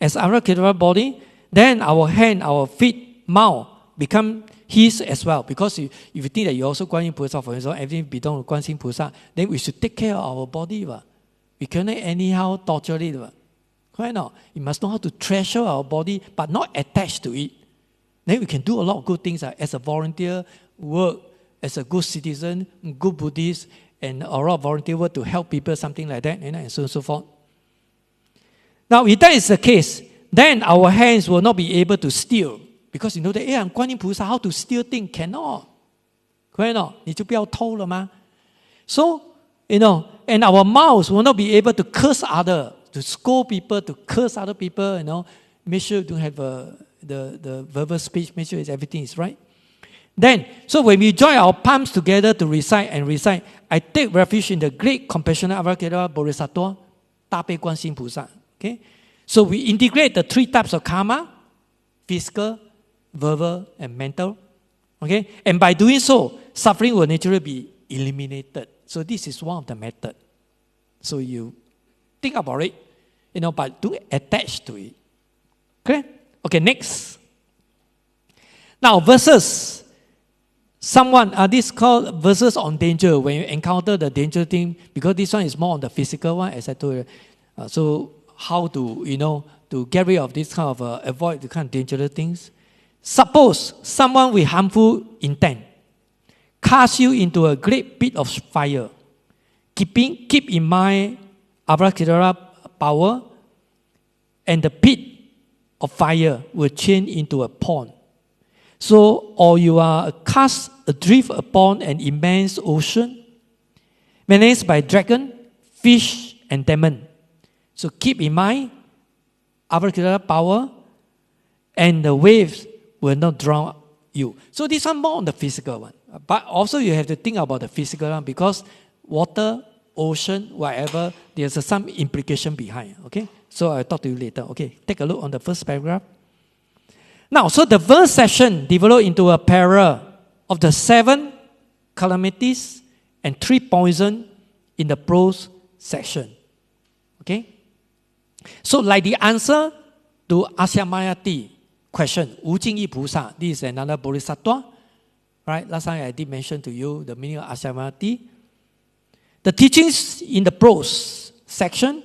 as Avalokiteshvara body, then our hand, our feet, mouth become His as well. Because if you think that you also Guan Yin菩萨, for example, everything belongs to Guan Yin菩萨, then we should take care of our body. We cannot anyhow torture it. Why not? You must know how to treasure our body, but not attach to it. Then we can do a lot of good things as a volunteer, work as a good citizen, good Buddhist, and a lot of volunteer work to help people, something like that, and so on and so forth. Now, if that is the case, then our hands will not be able to steal. Because that, I'm Guan Yin菩萨, how to steal things? Cannot. So, and our mouths will not be able to curse others, to scold people, to curse other people, make sure you don't have the verbal speech, make sure everything is right. Then, so when we join our palms together to recite, I take refuge in the great compassionate Avalokiteshvara Bodhisattva, Tape Guan Yin菩萨. Okay? So we integrate the 3 types of karma, physical, verbal, and mental. Okay? And by doing so, suffering will naturally be eliminated. So this is one of the methods. So you think about it, but don't attach to it. Okay, next. Now, verses. This called verses on danger. When you encounter the danger thing, because this one is more on the physical one, as I told you. So how to, to get rid of this kind of, avoid the kind of dangerous things. Suppose someone with harmful intent cast you into a great pit of fire. Keep in mind Avalokiteshvara power, and the pit of fire will change into a pond. So, or you are cast adrift upon an immense ocean, menaced by dragon, fish, and demon. So keep in mind Avalokiteshvara power, and the waves will not drown you. So this one more on the physical one. But also you have to think about the physical one, because water, ocean, whatever, there's some implication behind. Okay? So I'll talk to you later. Okay, take a look on the first paragraph. Now, so the first section developed into a parallel of the 7 calamities and 3 poison in the prose section. Okay? So like the answer to Asyamayati question, Wu Jingyi Pusa, this is another Bodhisattva. Right? Last time I did mention to you the meaning of Asyamayati. The teachings in the prose section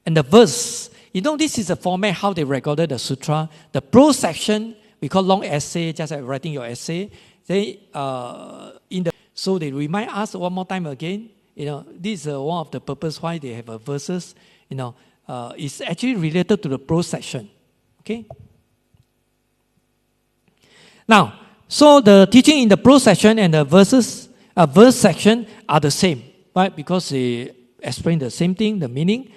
and the verse. This is the format how they recorded the sutra. The prose section, we call long essay, just like writing your essay. So they remind us one more time again. This is one of the purpose why they have verses. It's actually related to the prose section. Okay. Now, so the teaching in the prose section and the verses verse section are the same, right? Because they explain the same thing, the meaning.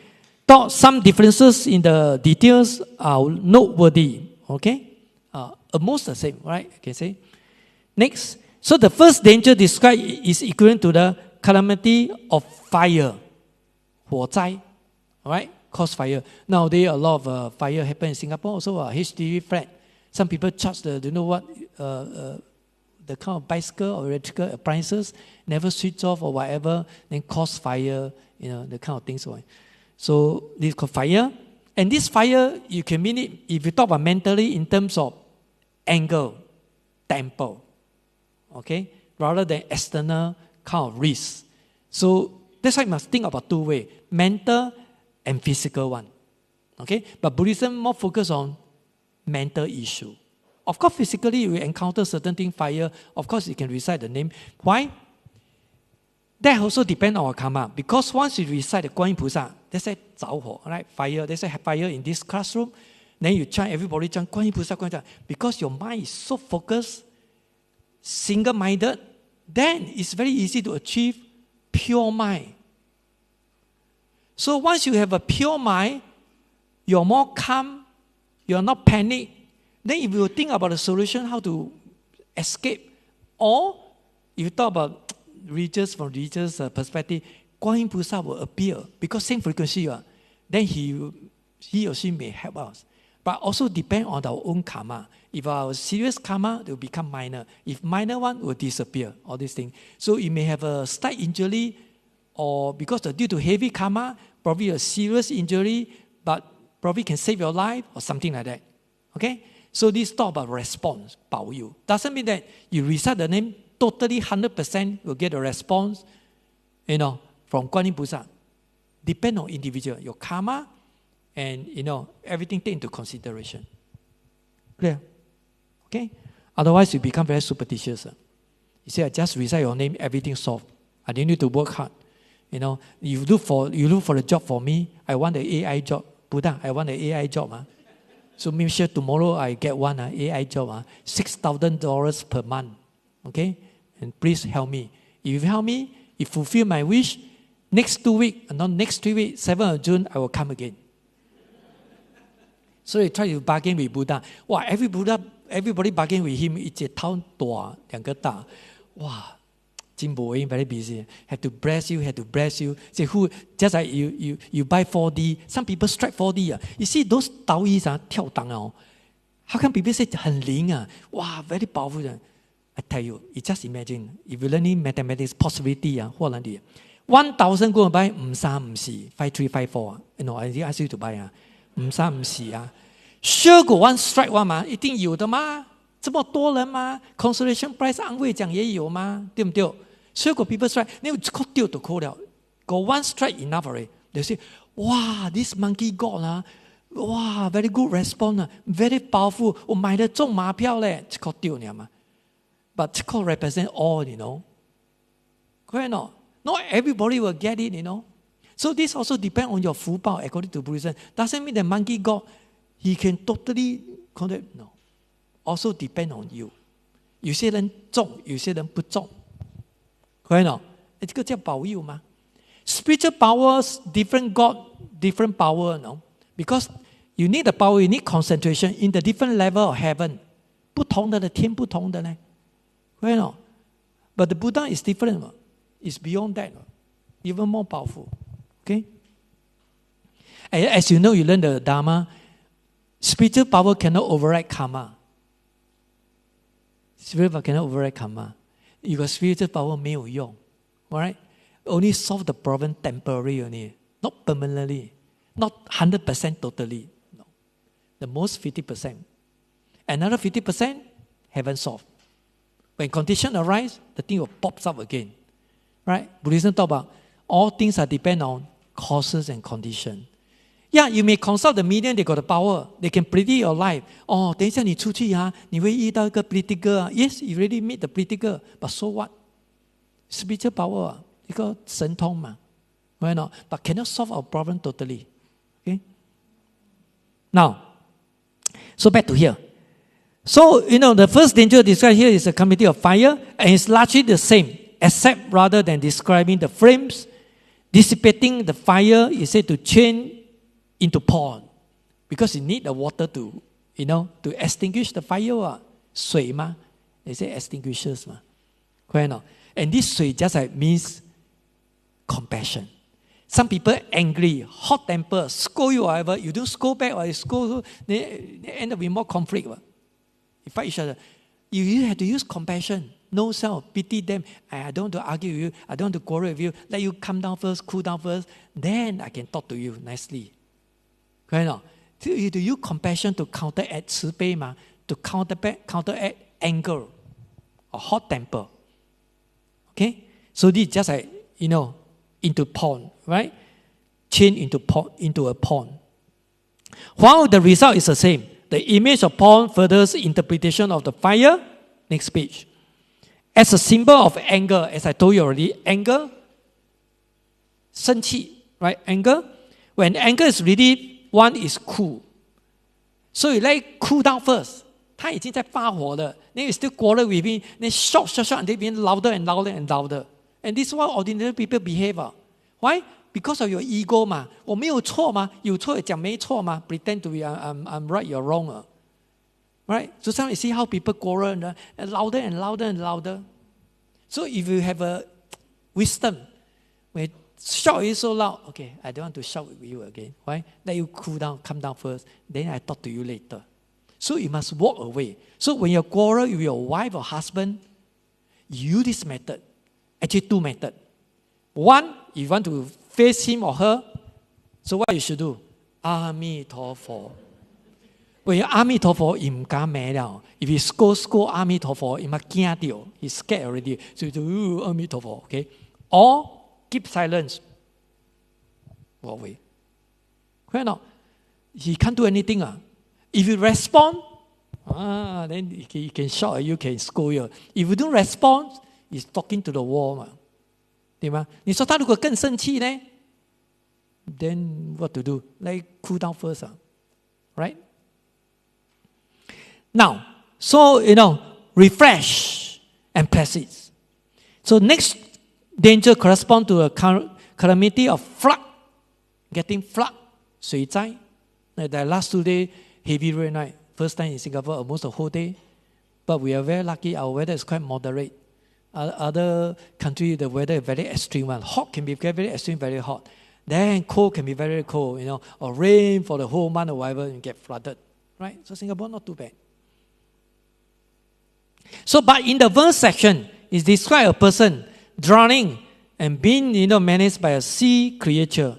Though some differences in the details are noteworthy, okay? Almost the same, right? I can say. Next, so the first danger described is equivalent to the calamity of fire, 火灾, all right? Cause fire. Nowadays, a lot of fire happen in Singapore. Also, HDB flat. Some people charge the kind of bicycle or electrical appliances, never switch off or whatever, then cause fire, the kind of things. So this is called fire. And this fire, you can mean it, if you talk about mentally, in terms of anger, temper, okay? Rather than external kind of risk. So that's why you must think about two ways, mental and physical one. Okay? But Buddhism more focus on mental issue. Of course, physically, you encounter certain thing, fire. Of course, you can recite the name. Why? That also depends on our karma. Because once you recite the Guan Yin Pusa, they say 着火, right? Fire. They say have fire in this classroom. Then you chant, everybody chant Guan Yin Pusa, Guan Yin Pusa. Because your mind is so focused, single-minded, then it's very easy to achieve pure mind. So once you have a pure mind, you're more calm, you're not panic. Then if you think about the solution, how to escape, or if you talk about from religious perspective, Guan Yin Pusa will appear because same frequency. Then he or she may help us. But also depend on our own karma. If our serious karma, it will become minor. If minor one, will disappear, all these things. So you may have a slight injury, or because due to heavy karma, probably a serious injury, but probably can save your life, or something like that. Okay? So this talk about response, 保佑. Doesn't mean that you recite the name, totally 100% will get a response, from Guan Yin Pusa. Depend on individual, your karma, and everything take into consideration. Clear? Okay? Otherwise, you become very superstitious. You say, I just recite your name, everything solved. I don't need to work hard. You look for a job for me. I want the AI job. Buddha, I want the AI job. So make sure tomorrow I get one AI job. $6,000 per month. Okay? And please help me. If you help me, if you fulfill my wish, next 2 weeks, not next 3 weeks, 7th of June, I will come again. So he tried to bargain with Buddha. Wow, everybody bargain with him. 一隻頭大，兩個大。哇，真無閒 very busy. Have to bless you. Say who just like you buy 4D. Some people strike 4D. You see those Taoists 跳檔 How come people say 很靈 Wow, very powerful. I tell you, you just imagine if you learning mathematics possibility 可能啲 1,000 go and buy 5354 5354 I ask you to buy 5354 Sure 個 one strike one 嘛，一定有的嘛，這麼多人嘛 ，consolation prize 安慰獎也有嘛，對唔對 ？Sure 個 people strike，你扣掉就扣了，個 one strike enough already. They say, wow, this monkey god wow, very good response very powerful，我買得中馬票咧，這扣掉了嘛。But 這扣 represent all, correct not? Not everybody will get it, So this also depends on your 福報 according to Buddhism. Doesn't mean the monkey god he can totally control. No. Also depend on you. 有些人中，有些人不中。correct not? 這個叫保佑嘛。Spiritual powers, different God, different power, Because you need the power, you need concentration in the different level of heaven. 不同的天，不同的呢。correct not? But the Buddha is different. It's beyond that. Even more powerful. Okay? As you know, you learn the Dharma. Spiritual power cannot override karma. Spiritual power cannot override karma. You got spiritual power 沒有用 Alright? Only solve the problem temporarily only. Not permanently. Not 100% totally. No. The most 50%. Another 50% haven't solved. When condition arise, the thing will pops up again. Right? Buddhism talk about all things are depend on causes and condition. Yeah, you may consult the medium, they got the power. They can predict your life. 等一下你出去你会遇到一个 political Yes, you already meet the political. But so what? Spiritual power 一个神通嘛 Right not? But cannot solve our problem totally. Okay? Now, so back to here. So, the first danger described here is a calamity of fire, and it's largely the same. accept rather than describing the flames. Dissipating the fire is said to change into pond, because you need the water to, to extinguish the fire. 水嘛, they say extinguishers 嘛, correct not? And this 水 just like means compassion. Some people angry, hot temper, scold you or whatever. You don't scold back or you scold, they end up with more conflict. You fight each other. You have to use compassion. No self, pity them. I don't want to argue with you. I don't want to quarrel with you. Let you calm down first, cool down first. Then I can talk to you nicely. Correct not? So you have to use compassion to counteract 慈悲嘛, to counteract anger or hot temper. Okay? So this is just like, into pond, right? Change into a pond. While the result is the same, the image of pond furthers interpretation of the fire. Next page. As a symbol of anger, as I told you already, anger, 生气, right? Anger. When anger is really, one is cool. So you let it cool down first. 他已经在发火了, then you still quarrel with him, then shout, and they become louder and louder and louder. And this is how ordinary people behave. Why? Because of your ego 嘛. 我没有错嘛, 有错也讲没错嘛, pretend to be I'm right, you're wrong. Right? So sometimes you see how people quarrel and louder and louder and louder. So if you have a wisdom, when shout is so loud, okay, I don't want to shout with you again. Why? Let you cool down, calm down first, then I talk to you later. So you must walk away. So when you quarrel with your wife or husband, use this method. Actually, two methods. One, if you want to face him or her, so what you should do? 阿弥陀佛. When you 阿弥陀佛, you 唔敢骂了. If you scold 阿弥陀佛, you must 驚掉. He's scared already. So you do 阿弥陀佛, okay? Or keep silence. Walk away. Correct not? He can't do anything. If you respond, then he can shout at you, can scold you. If you don't respond, he's talking to the wall. 對嗎? 你說他如果更生氣呢? Then what to do? Let it cool down first. Right? Now, so, refresh and placid. So next danger corresponds to a calamity of flood. Getting flood, 水災. The last 2 days, heavy rain, right? First time in Singapore, almost the whole day. But we are very lucky, our weather is quite moderate. Other countries, the weather is very extreme. Hot can be very extreme, very hot. Then cold can be very cold, or rain for the whole month or whatever, and get flooded. Right? So Singapore, not too bad. So, but in the verse section, it describes a person drowning and being, managed by a sea creature.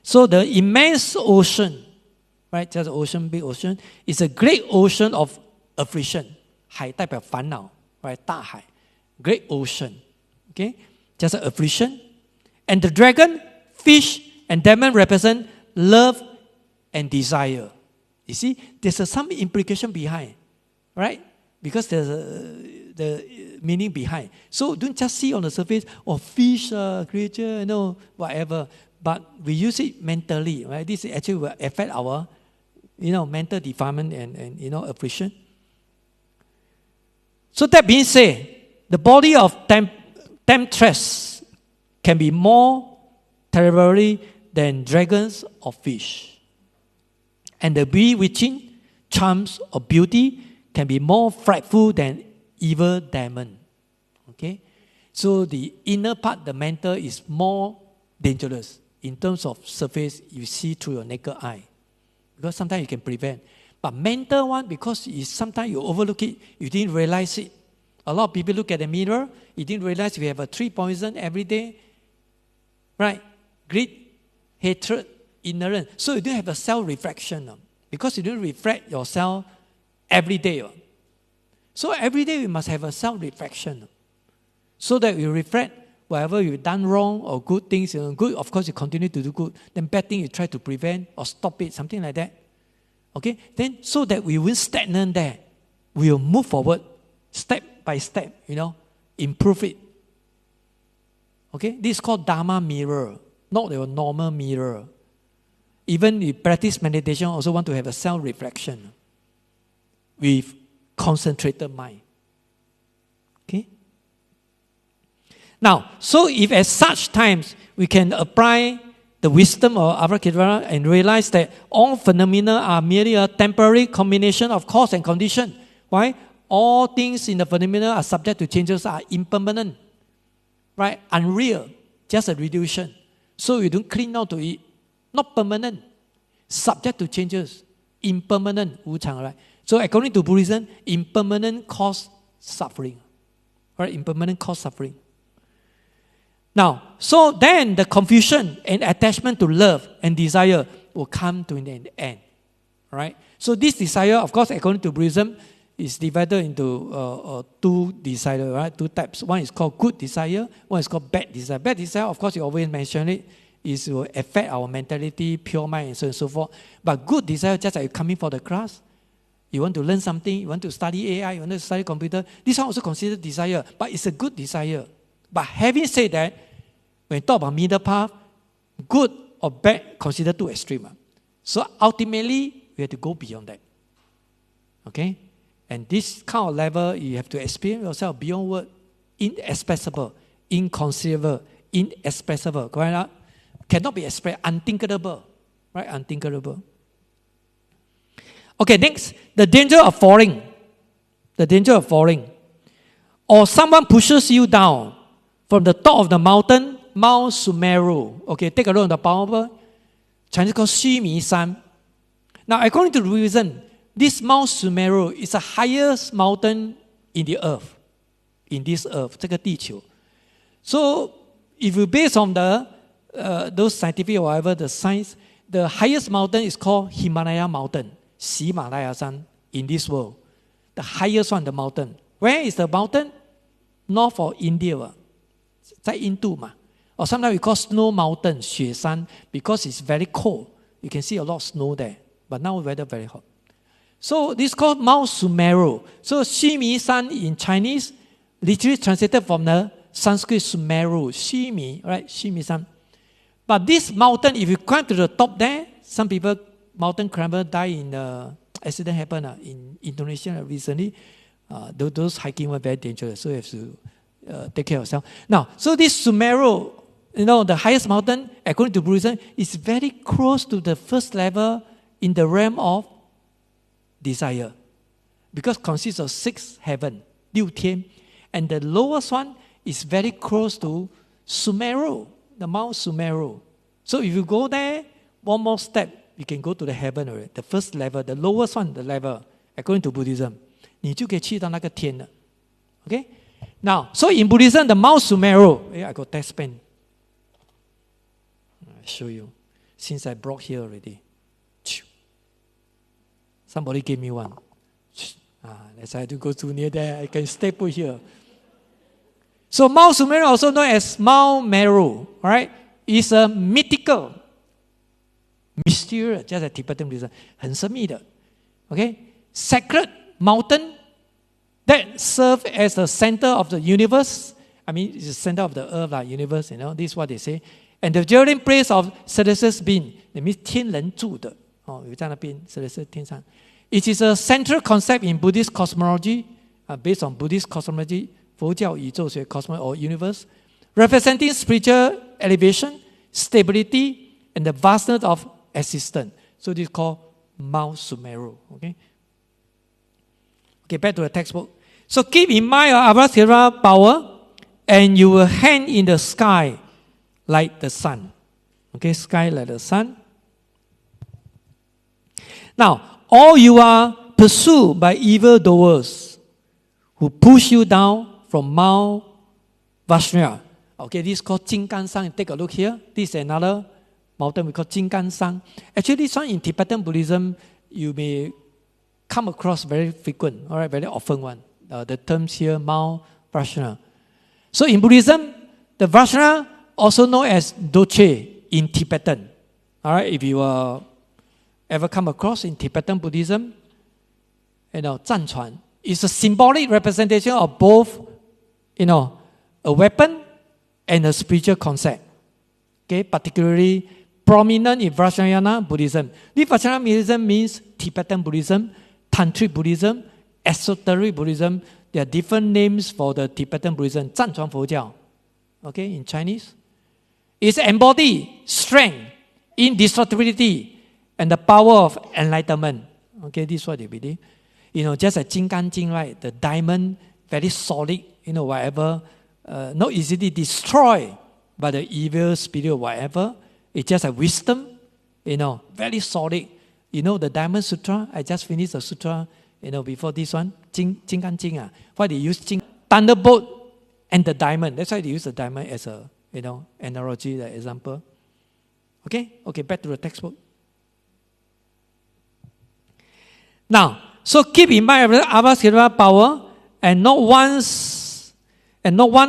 So the immense ocean, right, just ocean, big ocean, is a great ocean of affliction. 海代表烦恼, right, 大海, great ocean, okay, just affliction. And the dragon, fish, and demon represent love and desire. You see, there's some implication behind, right? Because there's the meaning behind. So don't just see on the surface, fish, creature, whatever. But we use it mentally, right? This actually will affect our, mental defilement and affliction. So that being said, the body of temptress can be more terrible than dragons or fish. And the bewitching charms of beauty can be more frightful than evil demon. Okay? So the inner part, the mental, is more dangerous. In terms of surface, you see through your naked eye. Because sometimes you can prevent. But mental one, because sometimes you overlook it, you didn't realize it. A lot of people look at the mirror, you didn't realize we have a 3 poison every day. Right? Greed, hatred, ignorance. So you don't have a self-reflection. Because you don't reflect yourself every day. So every day we must have a self-reflection. So that we reflect whatever you've done wrong or good things. Good, of course, you continue to do good. Then bad things you try to prevent or stop it, something like that. Okay? Then so that we won't stagnate there. We will move forward step by step, improve it. Okay? This is called Dharma mirror, not your normal mirror. Even you practice meditation, also want to have a self-reflection with concentrated mind. Okay? Now, so if at such times we can apply the wisdom of Avalokiteshvara and realize that all phenomena are merely a temporary combination of cause and condition. Why? All things in the phenomena are subject to changes, are impermanent, right? Unreal, just a reduction. So you don't cling out to it. Not permanent, subject to changes, impermanent, 无常, right? So according to Buddhism, impermanent cause suffering, right? Impermanent cause suffering. Now, so then the confusion and attachment to love and desire will come to an end, right? So this desire, of course, according to Buddhism, is divided into two desire, right? Two types. One is called good desire. One is called bad desire. Bad desire, of course, you always mention it, is will affect our mentality, pure mind, and so on and so forth. But good desire, just like you coming for the class, you want to learn something, you want to study AI, you want to study computer. This one also considered desire, but it's a good desire. But having said that, when you talk about middle path, good or bad considered too extreme. So ultimately, we have to go beyond that. Okay? And this kind of level, you have to experience yourself beyond word, inexpressible, inconceivable, inexpressible. Correct? Cannot be expressed, unthinkable. Right? Unthinkable. Okay, next, the danger of falling. The danger of falling. Or someone pushes you down from the top of the mountain, Mount Sumeru. Okay, take a look at the power. Chinese called Xu Mi San. Now, according to Buddhism, this Mount Sumeru is the highest mountain in the earth. In this earth, 这个地球. So, if you base on the those scientific or whatever, the science, the highest mountain is called Himalaya Mountain, 喜马拉雅山 in this world. The highest one, the mountain. Where is the mountain? North of India. 在印度嘛. Or sometimes we call snow mountain, 雪山, because it's very cold. You can see a lot of snow there. But now weather very hot. So this is called Mount Sumeru. So Xu Mi San in Chinese, literally translated from the Sanskrit Sumeru, Xu Mi, right? Xu Mi San. But this mountain, if you climb to the top there, some people, mountain climber, die in accident happened in Indonesia recently. Those hiking were very dangerous, so you have to take care of yourself. Now, so this Sumeru, the highest mountain, according to Buddhism, is very close to the first level in the realm of desire, because it consists of 6 heaven, 6天, and the lowest one is very close to Sumeru, the Mount Sumeru. So if you go there, one more step, you can go to the heaven already. The first level, the lowest one, the level, according to Buddhism, 你就可以去到那个天了. Okay? Now, so in Buddhism, the Mount Sumeru, I got text pen. I'll show you. Since I brought here already. Somebody gave me one. Let's try to go too near there. I can stay put here. So Mount Sumeru, also known as Mount Meru, right? Is a mythical, mysterious, just like Tibetan Buddhism, 很神秘的, okay? Sacred mountain that serve as the center of the universe. I mean, it's the center of the earth, universe, this is what they say. And the dwelling place of celestial being, that means 天人住的, 有在那边 celestial 天上. It is a central concept in Buddhist cosmology, based on Buddhist cosmology, 佛教宇宙学 cosmology or universe, representing spiritual elevation, stability, and the vastness of existence. So this is called Mount Sumeru. Okay? Okay, back to the textbook. So keep in mind your Avalokiteshvara power, and you will hang in the sky like the sun. Okay, sky like the sun. Now, or you are pursued by evildoers who push you down from Mount Vaishnav. Okay, this is called Jingganshan. Take a look here. This is another mountain we call Jingganshan. Actually, this one in Tibetan Buddhism, you may come across very frequent, all right, very often one. The terms here, Mount Vaishnav. So in Buddhism, the Vaishnav, also known as Doche in Tibetan. All right, if you ever come across in Tibetan Buddhism, 战船 is a symbolic representation of both, a weapon and a spiritual concept. Okay, particularly prominent in Vajrayana Buddhism. This Vajrayana Buddhism means Tibetan Buddhism, Tantric Buddhism, esoteric Buddhism. There are different names for the Tibetan Buddhism. 藏传佛教 okay, in Chinese. It's embody strength, indestructibility, and the power of enlightenment. Okay, this is what they believe. Just like Qing Gan Jing, right? The diamond, very solid, whatever, not easily destroyed by the evil spirit or whatever. It's just a wisdom, very solid. The Diamond Sutra, I just finished the sutra, before this one, Qing Gan Jing. Why they use thunderbolt and the diamond. That's why they use the diamond as a, analogy, the example. Okay, back to the textbook. Now, so keep in mind Avaskhara power, and not one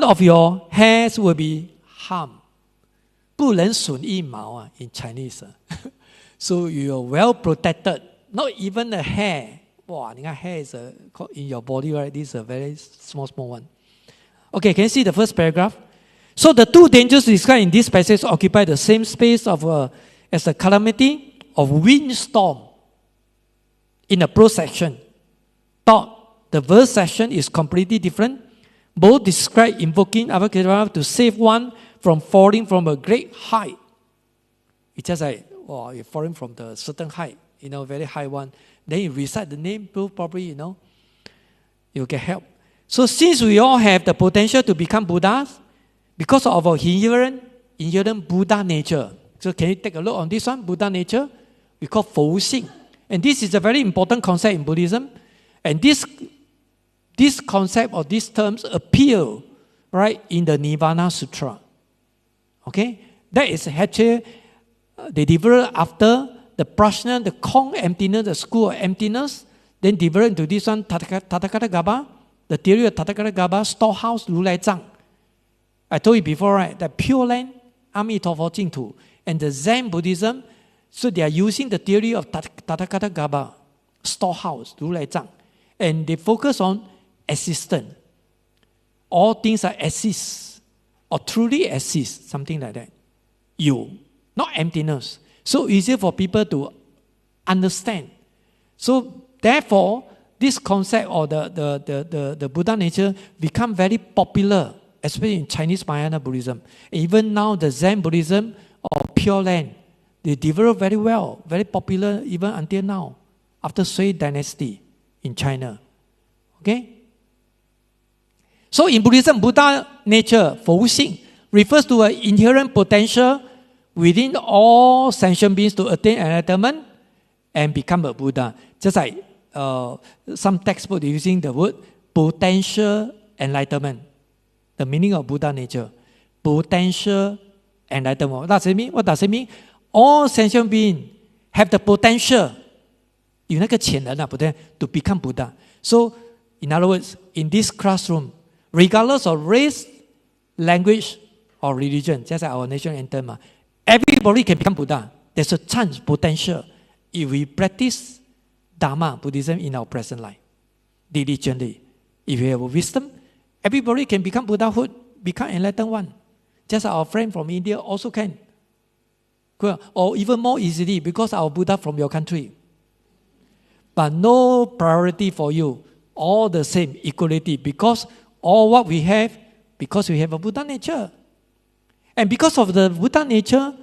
of your hairs will be harmed. 不能损一毛 in Chinese. So you are well protected. Not even a hair. Wow, hair is in your body, right? This is a very small one. Okay, can you see the first paragraph? So the two dangers described in this passage occupy the same space as the calamity of windstorm in the prose section. Thought the verse section is completely different. Both describe invoking Avaskhara to save one from falling from a great height. It's just like, you're falling from the certain height, very high one. Then you recite the name, probably, you get help. So since we all have the potential to become Buddhas, because of our inherent Buddha nature. So can you take a look on this one, Buddha nature? We call 佛性. And this is a very important concept in Buddhism. And this concept or these terms appear, right, in the Nirvana Sutra. Okay? That is actually, they developed after the Prajna, the Qing emptiness, the school of emptiness, then developed into this one, Tathagata Gaba, the theory of Tathagata Gaba, storehouse, Ru Lai Zhang. I told you before, right, that Pure Land, Amitabha Jingtu, and the Zen Buddhism, so they are using the theory of Tathagata Gaba, storehouse, Ru Lai Zhang, and they focus on existence. All things are exist, or truly exist, something like that. You, not emptiness. So easier for people to understand. So therefore, this concept or the Buddha nature become very popular, especially in Chinese Mahayana Buddhism. Even now, the Zen Buddhism or Pure Land, they develop very well, very popular even until now, after Sui dynasty in China. Okay? So in Buddhism, Buddha nature, 佛性, refers to an inherent potential within all sentient beings to attain enlightenment and become a Buddha. Just like some textbooks using the word potential enlightenment. The meaning of Buddha nature. Potential enlightenment. What does it mean? What does it mean? All sentient beings have the potential, 有那个潜能 to become Buddha. So, in other words, in this classroom, regardless of race, language, or religion, just like our national anthem, everybody can become Buddha. There's a chance, potential, if we practice Dharma, Buddhism in our present life, diligently. If we have wisdom, everybody can become Buddhahood, become enlightened one. Just like our friend from India also can. Or even more easily, because our Buddha from your country. But no priority for you. All the same, equality. Because all what we have, because we have a Buddha nature. And because of the Buddha nature,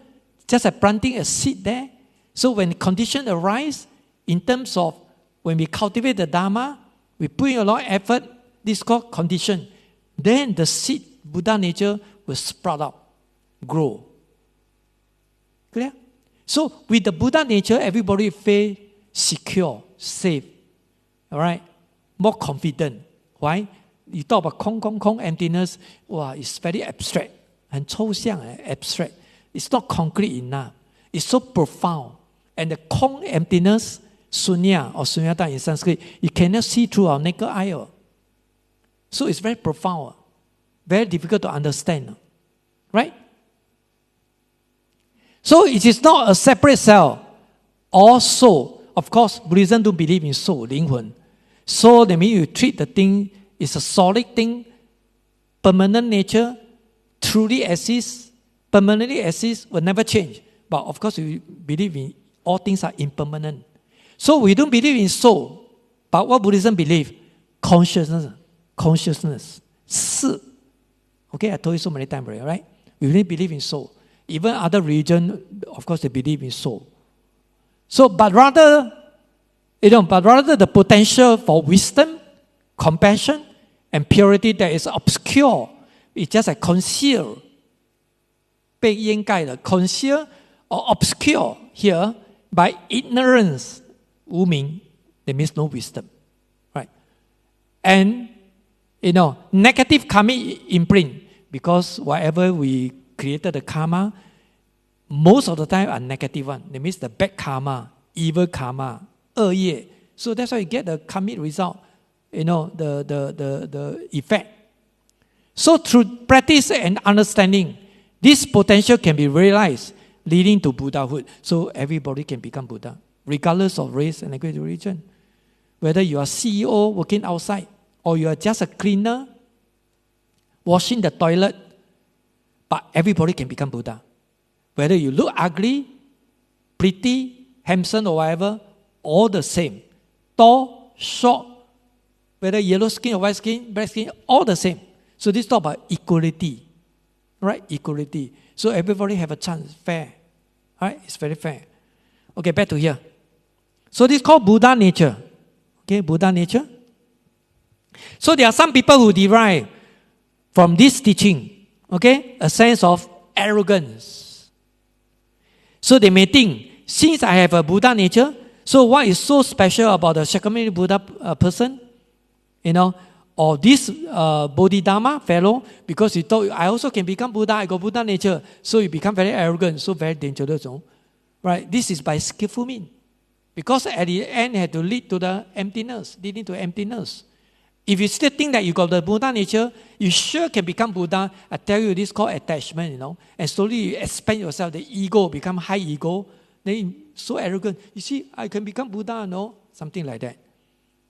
just like planting a seed there, so when conditions arise, in terms of when we cultivate the Dharma, we put in a lot of effort, this is called condition. Then the seed, Buddha nature, will sprout up, grow. Clear? So with the Buddha nature, everybody feel secure, safe. All right? More confident. Why? You talk about 空, emptiness. Wow, it's very abstract. 很抽象, abstract. It's not concrete enough. It's so profound. And the 空 emptiness, sunya or sunyata in Sanskrit, you cannot see through our naked eye. So it's very profound. Very difficult to understand. Right? So it is not a separate cell or soul. Of course, Buddhism don't believe in soul, 灵魂. So that means you treat the thing, it's a solid thing, permanent nature, truly exists, permanently exists, will never change. But of course, we believe in all things are impermanent. So we don't believe in soul. But what Buddhism believes? Consciousness. 是. Okay, I told you so many times already, right? We really believe in soul. Even other religion, of course, they believe in soul. So, but rather the potential for wisdom, compassion, and purity that is obscure, it's just like concealed, 被掩盖的 concealed or obscure here by ignorance, 无明, that means no wisdom, right? And negative karmic imprint, because whatever we created the karma, most of the time are negative one. That means the bad karma, evil karma, 恶业. So that's why you get the karmic result, the effect. So through practice and understanding, this potential can be realized, leading to Buddhahood. So everybody can become Buddha, regardless of race and language, religion. Whether you are CEO working outside, or you are just a cleaner washing the toilet, but everybody can become Buddha. Whether you look ugly, pretty, handsome, or whatever, all the same. Tall, short, whether yellow skin or white skin, black skin, all the same. So this talk about equality, right? Equality. So everybody have a chance, fair, right? It's very fair. Okay, back to here. So this is called Buddha nature. Okay, Buddha nature. So there are some people who derive from this teaching, okay, a sense of arrogance. So they may think, since I have a Buddha nature, so what is so special about the Shakyamuni Buddha person? Or this Bodhidharma fellow, because he thought, I also can become Buddha, I got Buddha nature. So you become very arrogant, so very dangerous. Right? This is by skillful means. Because at the end, it had to lead to the emptiness, leading to emptiness. If you still think that you got the Buddha nature, you sure can become Buddha. I tell you, this is called attachment, And slowly you expand yourself, the ego become high ego. Then so arrogant. You see, I can become Buddha, no? Something like that.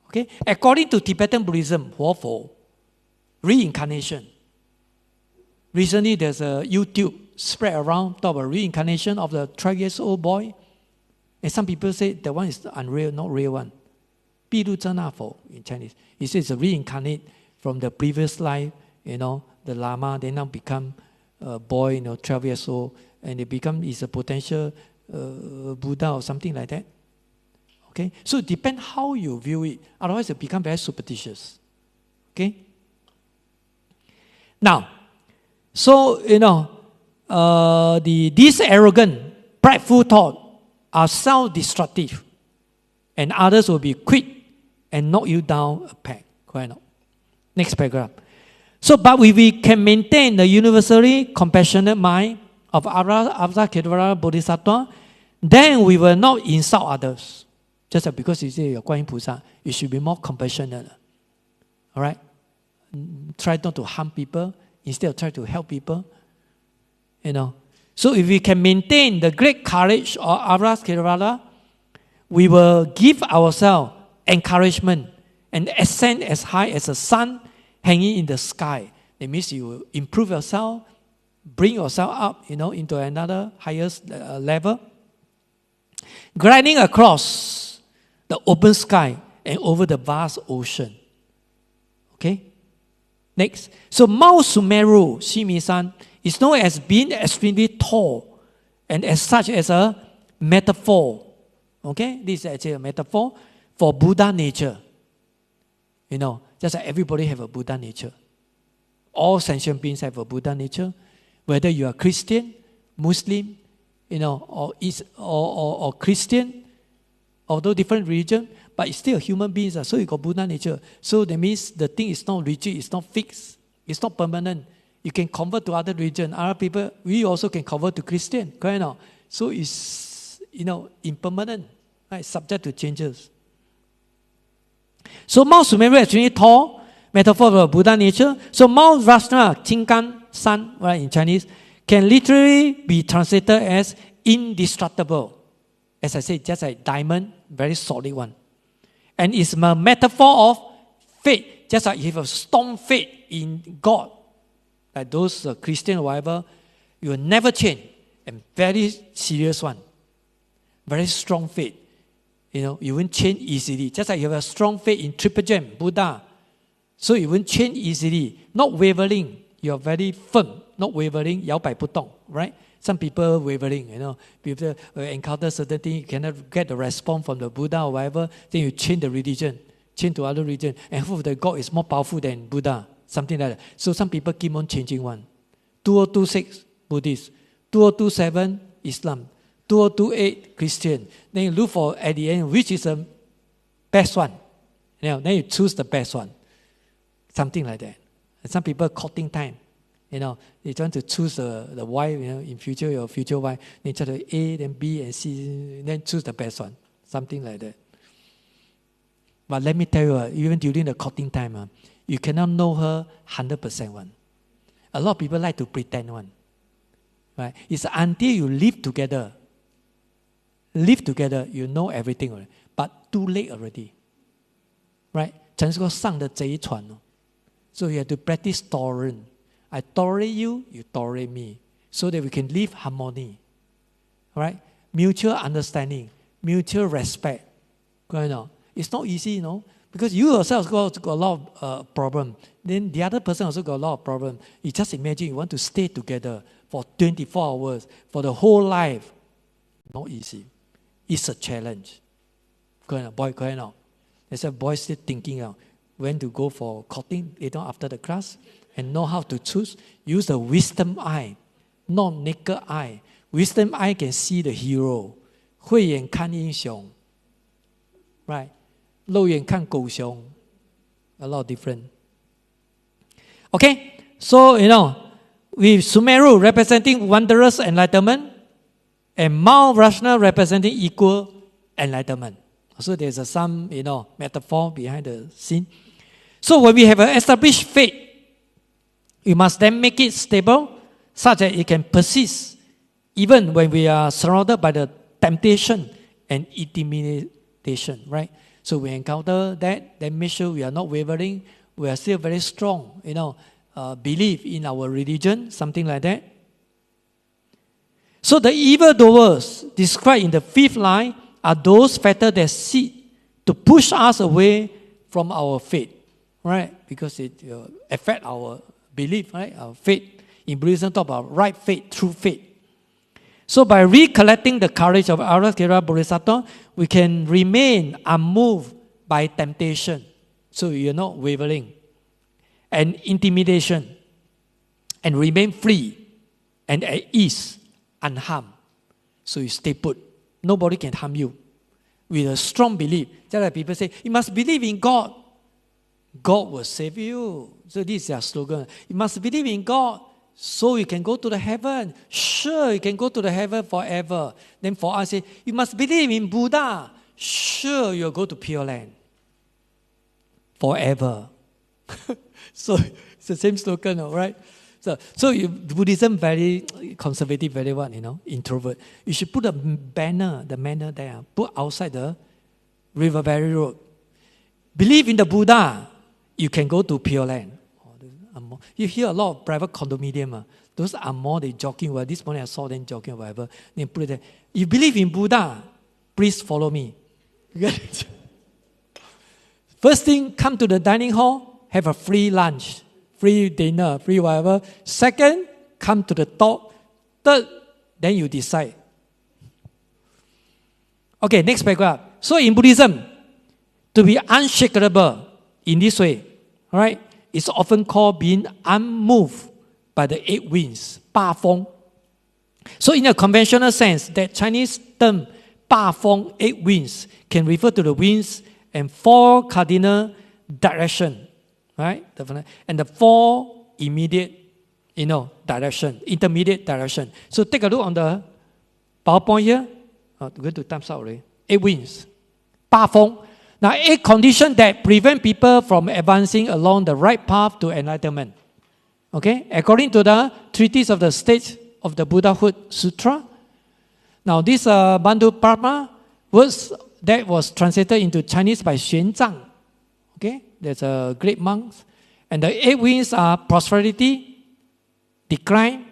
Okay? According to Tibetan Buddhism, 活佛, reincarnation. Recently, there's a YouTube spread around, talk about reincarnation of the 12-year-old boy. And some people say that one is unreal, not real one. 闭路真那佛 in Chinese. He says it's reincarnate from the previous life, the Lama, they now become a boy, 12 years old, and is a potential Buddha or something like that. Okay? So it depends how you view it. Otherwise, it becomes very superstitious. Okay? Now, so, these arrogant, prideful thoughts are self-destructive, and others will be quick and knock you down a peg. Correct? Next paragraph. So, but if we can maintain the universally compassionate mind of Avalokiteshvara Bodhisattva, then we will not insult others. Just because you say you're Guan Yin Pusa, you should be more compassionate. All right? Try not to harm people instead of try to help people. So if we can maintain the great courage of Avalokiteshvara, we will give ourselves encouragement and ascend as high as the sun hanging in the sky. That means you will improve yourself, bring yourself up, into another highest level. Gliding across the open sky and over the vast ocean. Okay? Next. So Mount Sumeru, Shimisan, is known as being extremely tall and as such as a metaphor. Okay? This is actually a metaphor for Buddha nature. Just like everybody have a Buddha nature. All sentient beings have a Buddha nature. Whether you are Christian, Muslim, or Christian, although different religion, but it's still human beings. So you got Buddha nature. So that means the thing is not rigid, it's not fixed, it's not permanent. You can convert to other religion. Other people, we also can convert to Christian. Correct? So it's impermanent, right? Subject to changes. So Mount Sumeru is actually tall, metaphor of Buddha nature. So Mount Rashna, Qinggan, sun, right, in Chinese, can literally be translated as indestructible. As I said, just like diamond, very solid one. And it's a metaphor of faith, just like you have a strong faith in God. Like those Christian or whatever, you will never change. And very serious one. Very strong faith. You won't change easily. Just like you have a strong faith in Triple Gem, Buddha. So you won't change easily. Not wavering. you are very firm, not wavering, 摇摆不动, right? Some people wavering, people encounter certain things, you cannot get the response from the Buddha or whatever, then you change the religion, change to other religion, and hope that God is more powerful than Buddha, something like that. So some people keep on changing one. 2026, Buddhist. 2027, Islam. 2028, Christian. Then you look for, at the end, which is the best one. Then you choose the best one. Something like that. And some people courting time. They try to choose the wife, in future, your future wife. They try to A, then B, and C, then choose the best one. Something like that. But let me tell you, even during the courting time, you cannot know her 100% one. A lot of people like to pretend one. Right? It's until you live together, you know everything already. But too late already. Right? 曾说上的贼船. So you have to practice tolerance. I tolerate you, you tolerate me. So that we can live harmony. Right? Mutual understanding, mutual respect. It's not easy, because you yourself got a lot of problem. Then the other person also got a lot of problem. You just imagine you want to stay together for 24 hours, for the whole life. Not easy. It's a challenge. Boy, there's a boy still thinking when to go for courting later after the class and know how to choose. Use the wisdom eye, not naked eye. Wisdom eye can see the hero. 慧眼看英雄. Right? 肉眼看狗熊. A lot different. Okay? So, with Sumeru representing wondrous enlightenment and Mount Rashna representing equal enlightenment. So there's some, metaphor behind the scene. So when we have an established faith, we must then make it stable such that it can persist even when we are surrounded by the temptation and intimidation, right? So we encounter that, then make sure we are not wavering, we are still very strong, believe in our religion, something like that. So the evildoers described in the fifth line are those factors that seek to push us away from our faith, right? Because it affects our belief, right? Our faith. In Buddhism, talk about right faith, true faith. So by recollecting the courage of Avalokiteshvara Bodhisattva, we can remain unmoved by temptation. So you're not wavering. And intimidation. And remain free and at ease, unharmed. So you stay put. Nobody can harm you. With a strong belief. Just like people say, you must believe in God. God will save you. So this is their slogan. You must believe in God. So you can go to the heaven. Sure, you can go to the heaven forever. Then for us, say, you must believe in Buddha. Sure, you'll go to Pure Land. Forever. So it's the same slogan, right? So Buddhism very conservative, very what, introvert. You should put the banner there, put outside the Riverberry Road. Believe in the Buddha, you can go to Pure Land. You hear a lot of private condominium. Those are more they jogging. Well, this morning I saw them jogging or whatever. Then put it there. You believe in Buddha, please follow me. First thing, come to the dining hall, have a free lunch, free dinner, free whatever. Second, come to the top. Third, then you decide. Okay, next paragraph. So in Buddhism, to be unshakable in this way, all right, it's often called being unmoved by the eight winds, 八风. So in a conventional sense, that Chinese term 八风, eight winds, can refer to the winds and four cardinal direction, right? And the four immediate, direction, intermediate direction. So take a look on the PowerPoint here. We're going to thumbs up already. Eight winds, 八风. Now, eight conditions that prevent people from advancing along the right path to enlightenment. Okay? According to the Treatise of the State of the Buddhahood Sutra. Now, this Bandhu Parma words that was translated into Chinese by Xuan Zhang. Okay? There's a great monk. And the eight winds are prosperity, decline,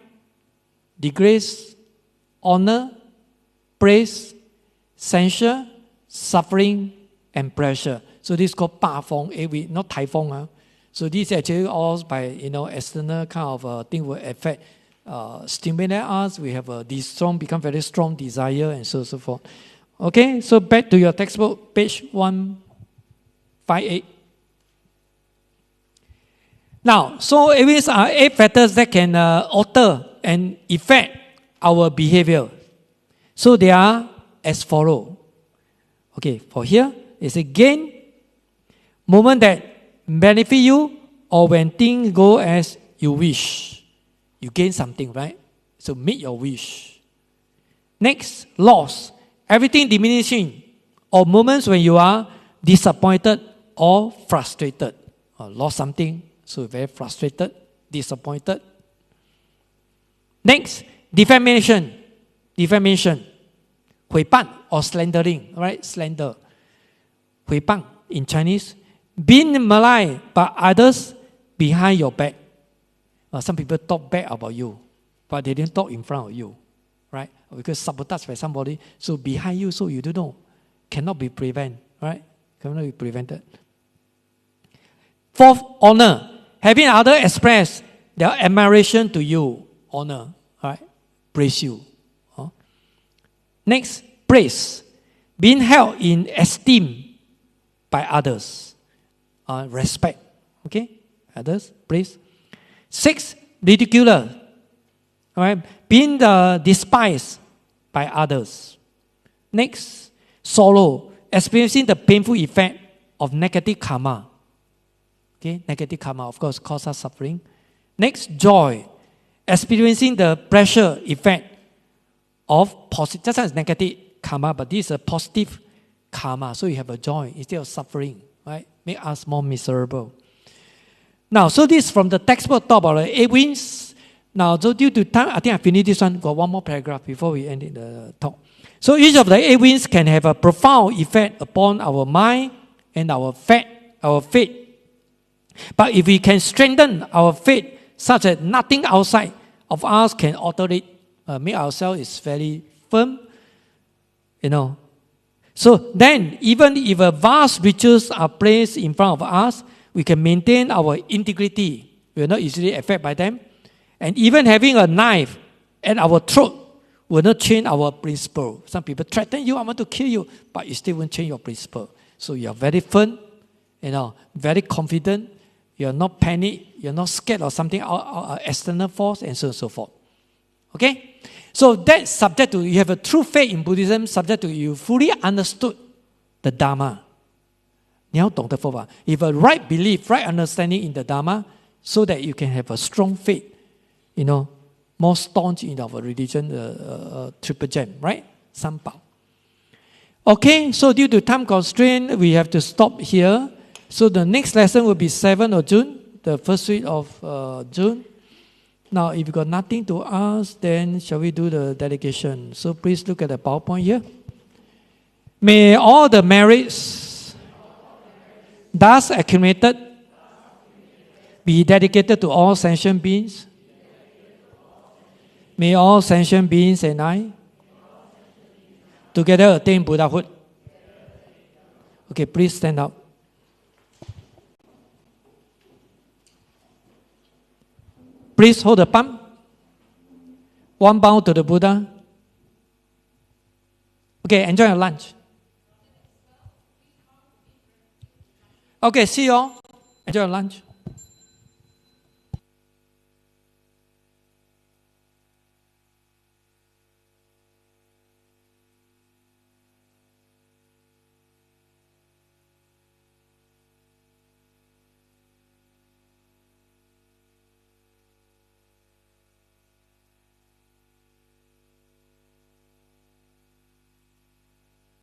disgrace, honor, praise, censure, suffering, and pressure. So this is called 八风, eight winds, not 台风. So this actually all by external kind of thing will affect, stimulate us. We have this strong, become very strong desire and so forth. Okay, so back to your textbook, page 158. Now, so these are 8 factors that can alter and affect our behavior. So they are as follow. Okay, for here, it's a gain, moment that benefit you, or when things go as you wish. You gain something, right? So meet your wish. Next, loss. Everything diminishing, or moments when you are disappointed or frustrated. Or lost something, so very frustrated, disappointed. Next, defamation. Defamation. 诽谤 or slandering, right? Slander. 诽谤 in Chinese. Being maligned by others behind your back. Some people talk bad about you, but they didn't talk in front of you, right? Because sabotaged by somebody, so behind you, so you don't know. Cannot be prevented, right? Cannot be prevented. Fourth, honor. Having others express their admiration to you. Honor, right? Praise you. Next, praise. Being held in esteem by others. Respect. Okay? Others, praise. 6, ridiculous. All right? Being despised by others. Next, sorrow. Experiencing the painful effect of negative karma. Okay? Negative karma, of course, causes us suffering. Next, joy. Experiencing the pressure effect of positive. Just as negative karma, but this is a positive karma. So you have a joy instead of suffering, right? Make us more miserable. Now, so this from the textbook talk about the 8 winds. Now, so due to time, I think I finished this one. Got one more paragraph before we end the talk. So each of the 8 winds can have a profound effect upon our mind and our faith. But if we can strengthen our faith such that nothing outside of us can alter it, make ourselves is very firm, So then, even if vast riches are placed in front of us, we can maintain our integrity. We are not easily affected by them. And even having a knife at our throat will not change our principle. Some people threaten you, I want to kill you, but you still won't change your principle. So you are very firm, very confident. You are not panicked. You are not scared of something, external force, and so on and so forth. Okay? So that's subject to, you have a true faith in Buddhism, subject to you fully understood the Dharma. 你要懂得佛法. You have a right belief, right understanding in the Dharma, so that you can have a strong faith, more staunch in our religion, triple gem, right? 三宝. Okay, so due to time constraint, we have to stop here. So the next lesson will be 7th of June, the first week of June. Now, if you got nothing to ask, then shall we do the dedication? So please look at the PowerPoint here. May all the merits thus accumulated be dedicated to all sentient beings. May all sentient beings and I together attain Buddhahood. Okay, please stand up. Please hold the palm. One bow to the Buddha. Okay, enjoy your lunch. Okay, see you all. Enjoy your lunch.